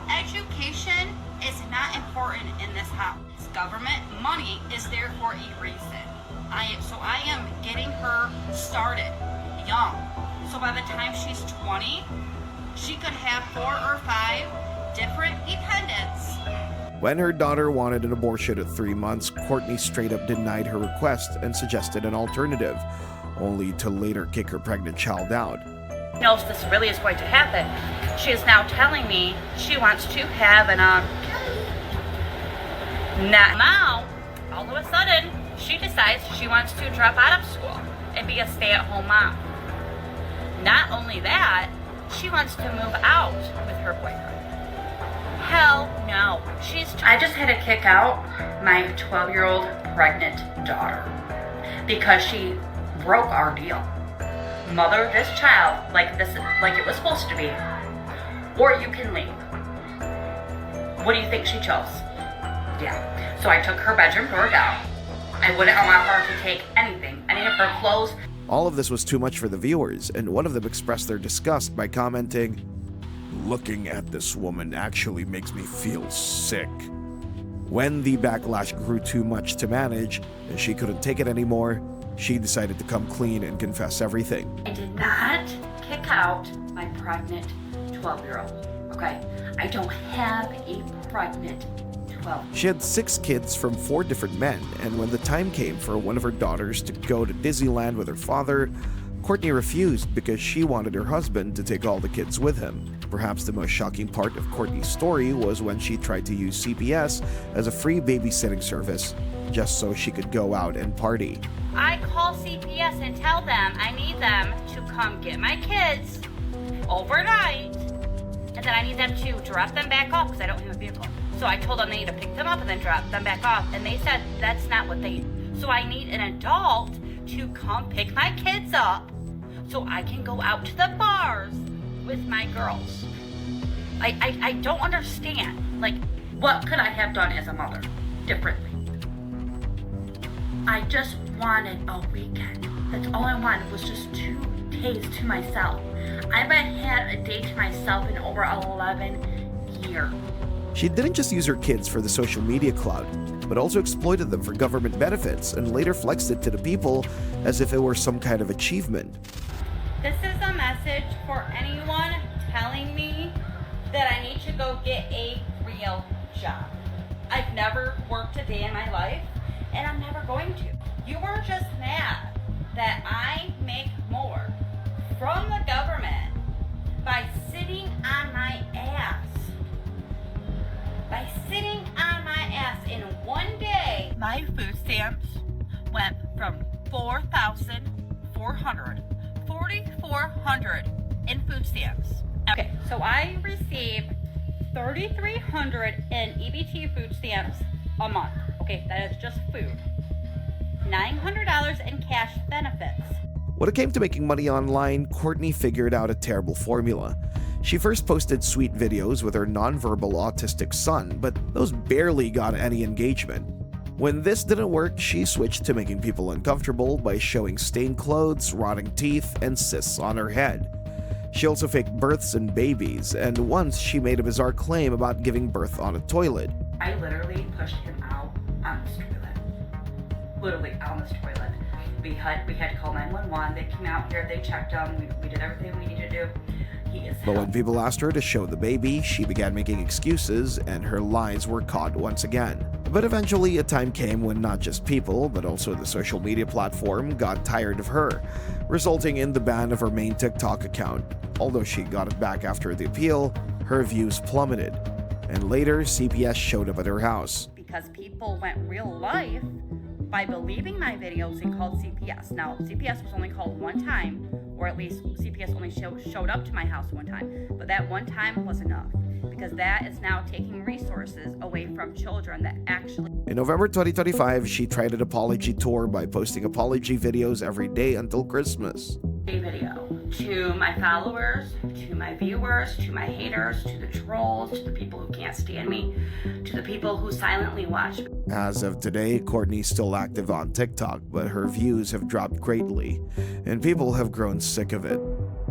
Education is not important in this house. Government money is there for a reason. I am getting her started young. So by the time she's 20, she could have 4 or 5 different dependents. When her daughter wanted an abortion at 3 months, Courtney straight up denied her request and suggested an alternative, only to later kick her pregnant child out. Knows this really is going to happen. She is now telling me she wants to have an now, all of a sudden, she decides she wants to drop out of school and be a stay-at-home mom. Not only that, she wants to move out with her boyfriend. Hell no. I just had to kick out my 12-year-old pregnant daughter because she broke our deal. Mother this child like it was supposed to be, or you can leave. What do you think she chose? Yeah. So I took her bedroom door down. I wouldn't allow her to take anything, any of her clothes. All of this was too much for the viewers, and one of them expressed their disgust by commenting, "Looking at this woman actually makes me feel sick." When the backlash grew too much to manage and she couldn't take it anymore, she decided to come clean and confess everything. I did not kick out my pregnant 12-year-old, okay? I don't have a pregnant 12. She had 6 kids from 4 different men, and when the time came for one of her daughters to go to Disneyland with her father, Courtney refused because she wanted her husband to take all the kids with him. Perhaps the most shocking part of Courtney's story was when she tried to use CPS as a free babysitting service just so she could go out and party. I call CPS and tell them I need them to come get my kids overnight, and then I need them to drop them back off because I don't have a vehicle. So I told them they need to pick them up and then drop them back off, and they said that's not what they do. So I need an adult to come pick my kids up so I can go out to the bars with my girls. I don't understand. Like, what could I have done as a mother differently? I just wanted a weekend. That's all I wanted was just 2 days to myself. I haven't had a day to myself in over 11 years. She didn't just use her kids for the social media clout, but also exploited them for government benefits and later flexed it to the people as if it were some kind of achievement. This is a message for anyone telling me that I need to go get a real job. I've never worked a day in my life, and I'm never going to. You are just mad that I make more from the government by sitting on my ass. By sitting on my ass in one day, my food stamps went from 4,400 in food stamps. Okay, so I receive 3,300 in EBT food stamps a month. Okay, that is just food. $900 in cash benefits. When it came to making money online, Courtney figured out a terrible formula. She first posted sweet videos with her nonverbal autistic son, but those barely got any engagement. When this didn't work, she switched to making people uncomfortable by showing stained clothes, rotting teeth, and cysts on her head. She also faked births and babies, and once she made a bizarre claim about giving birth on a toilet. I literally pushed him out on this toilet. Literally on this toilet. We had to call 911. They came out here, they checked him, we did everything we needed to do. But when people asked her to show the baby, she began making excuses and her lies were caught once again. But eventually a time came when not just people, but also the social media platform got tired of her, resulting in the ban of her main TikTok account. Although she got it back after the appeal, her views plummeted. And later, CPS showed up at her house. Because people went real life by believing my videos and called CPS. Now, CPS was only called one time, or at least CPS only showed up to my house one time. But that one time was enough, because that is now taking resources away from children that actually... In November 2025, she tried an apology tour by posting apology videos every day until Christmas. A video to my followers, to my viewers, to my haters, to the trolls, to the people who can't stand me, to the people who silently watch me. As of today, Courtney's still active on TikTok, but her views have dropped greatly, and people have grown sick of it.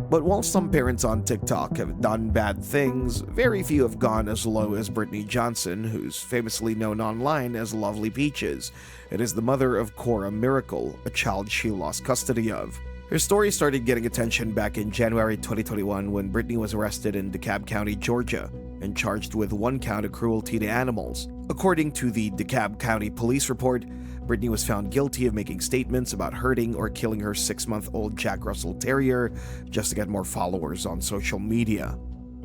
But while some parents on TikTok have done bad things, very few have gone as low as Brittany Johnson, who's famously known online as Lovely Peaches, and is the mother of Cora Miracle, a child she lost custody of. Her story started getting attention back in January 2021 when Brittany was arrested in DeKalb County, Georgia, and charged with 1 count of cruelty to animals. According to the DeKalb County Police report, Brittany was found guilty of making statements about hurting or killing her 6-month-old Jack Russell Terrier just to get more followers on social media.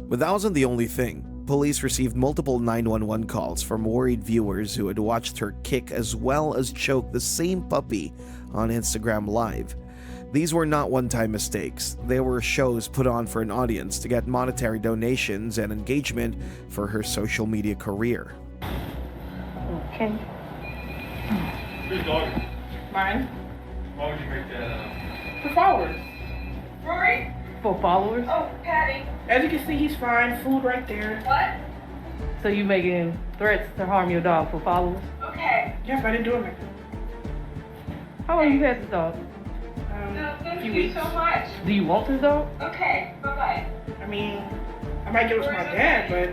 But that wasn't the only thing. Police received multiple 911 calls from worried viewers who had watched her kick as well as choke the same puppy on Instagram Live. These were not one-time mistakes. They were shows put on for an audience to get monetary donations and engagement for her social media career. Okay. Whose dog? Mine. Why would you make that up? For followers. Rory? For followers. Oh, Patty. As you can see, he's fine. Food right there. What? So you making threats to harm your dog for followers? Okay. Yes, I didn't do it. How long you had this dog? Thank you so much. Do you want this dog? Okay, bye-bye. I mean, I might give it to my dad, but...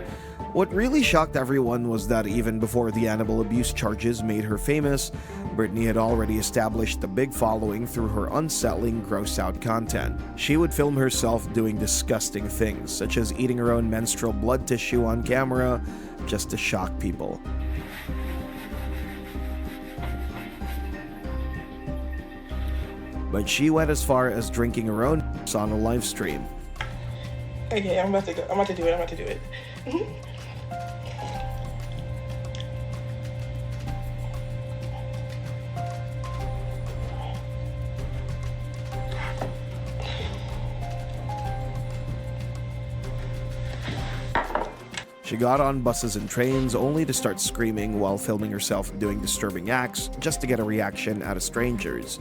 What really shocked everyone was that even before the animal abuse charges made her famous, Britney had already established a big following through her unsettling, gross-out content. She would film herself doing disgusting things, such as eating her own menstrual blood tissue on camera, just to shock people. But she went as far as drinking her own on a live stream. Okay, I'm about to do it. She got on buses and trains only to start screaming while filming herself doing disturbing acts just to get a reaction out of strangers.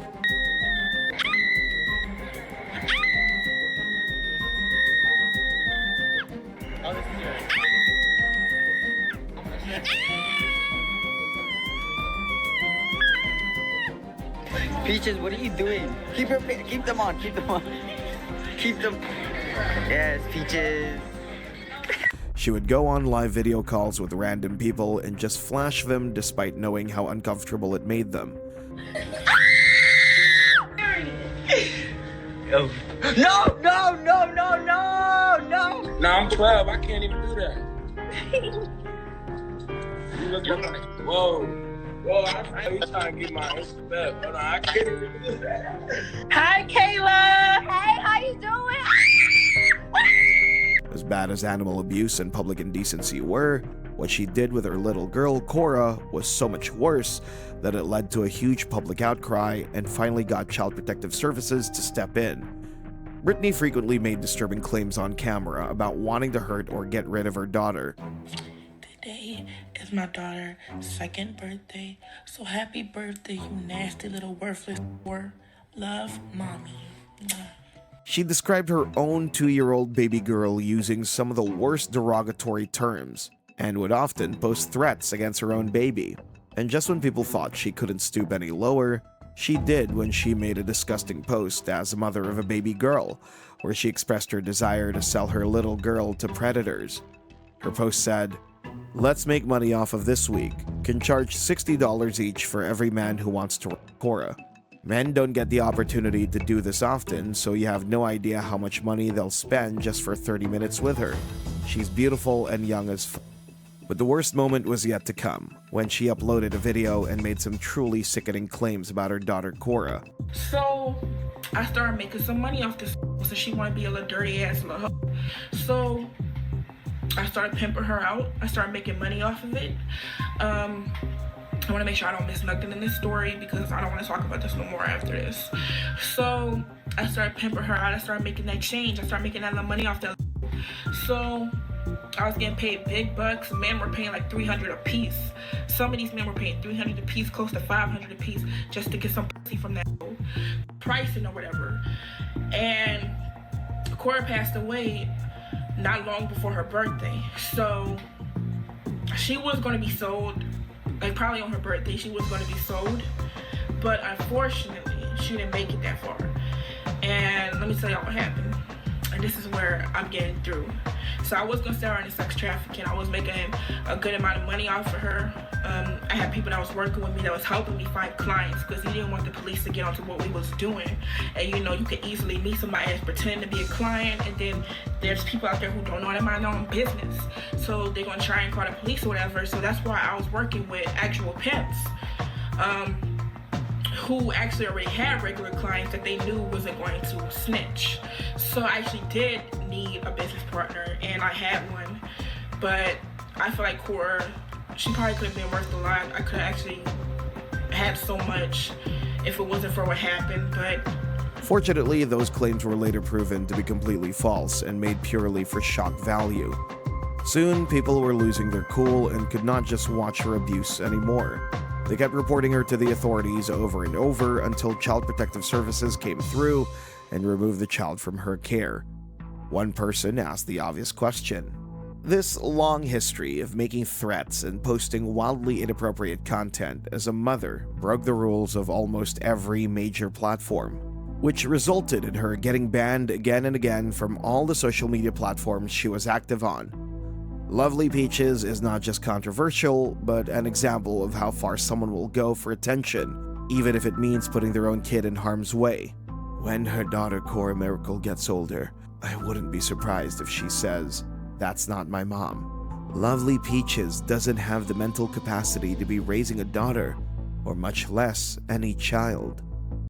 Peaches, what are you doing? Keep them on. Keep them. Yes, Peaches. She would go on live video calls with random people and just flash them despite knowing how uncomfortable it made them. Oh. No! No, I'm 12. I can't even do that. You look like, whoa, I ain't trying to get my Insta back. Hold on, I can't even do that. Hi, Kayla. Hey, how you doing? As bad as animal abuse and public indecency were, what she did with her little girl, Cora, was so much worse that it led to a huge public outcry and finally got Child Protective Services to step in. Britney frequently made disturbing claims on camera about wanting to hurt or get rid of her daughter. Today is my daughter's 2nd birthday, so happy birthday, you nasty little worthless whore. Love, Mommy. She described her own 2-year-old baby girl using some of the worst derogatory terms, and would often post threats against her own baby. And just when people thought she couldn't stoop any lower, she did when she made a disgusting post as a mother of a baby girl, where she expressed her desire to sell her little girl to predators. Her post said, "Let's make money off of this week. Can charge $60 each for every man who wants to rape Cora. Men don't get the opportunity to do this often, so you have no idea how much money they'll spend just for 30 minutes with her. She's beautiful and young as f." But the worst moment was yet to come, when she uploaded a video and made some truly sickening claims about her daughter Cora. So I started making some money off this, so she wanted to be a little dirty ass little hoe. So I started pimping her out. I started making money off of it. I want to make sure I don't miss nothing in this story because I don't want to talk about this no more after this. So I started pimping her out. I started making that change. I started making that little money off that. So I was getting paid big bucks. Men were paying like $300 a piece. Some of these men were paying $300 a piece, close to $500 a piece, just to get some pussy from that pricing or whatever. And Cora passed away not long before her birthday. So she was going to be sold, like probably on her birthday, she was going to be sold. But unfortunately, she didn't make it that far. And let me tell y'all what happened. And this is where I'm getting through. So I was gonna sell her into sex trafficking. I was making a good amount of money off of her. I had people that was working with me that was helping me find clients because he didn't want the police to get onto what we was doing. And you know, you could easily meet somebody that's pretending to be a client, and then there's people out there who don't know how to mind their own business. So they're gonna try and call the police or whatever. So that's why I was working with actual pimps. Who actually already had regular clients that they knew wasn't going to snitch. So I actually did need a business partner, and I had one. But I feel like Cora, she probably could have been worth a lot. I could have actually had so much if it wasn't for what happened, but... Fortunately, those claims were later proven to be completely false and made purely for shock value. Soon, people were losing their cool and could not just watch her abuse anymore. They kept reporting her to the authorities over and over until Child Protective Services came through and removed the child from her care. One person asked the obvious question: This long history of making threats and posting wildly inappropriate content as a mother broke the rules of almost every major platform, which resulted in her getting banned again and again from all the social media platforms she was active on. Lovely Peaches is not just controversial, but an example of how far someone will go for attention, even if it means putting their own kid in harm's way. When her daughter Cora Miracle gets older, I wouldn't be surprised if she says, "That's not my mom." Lovely Peaches doesn't have the mental capacity to be raising a daughter, or much less any child.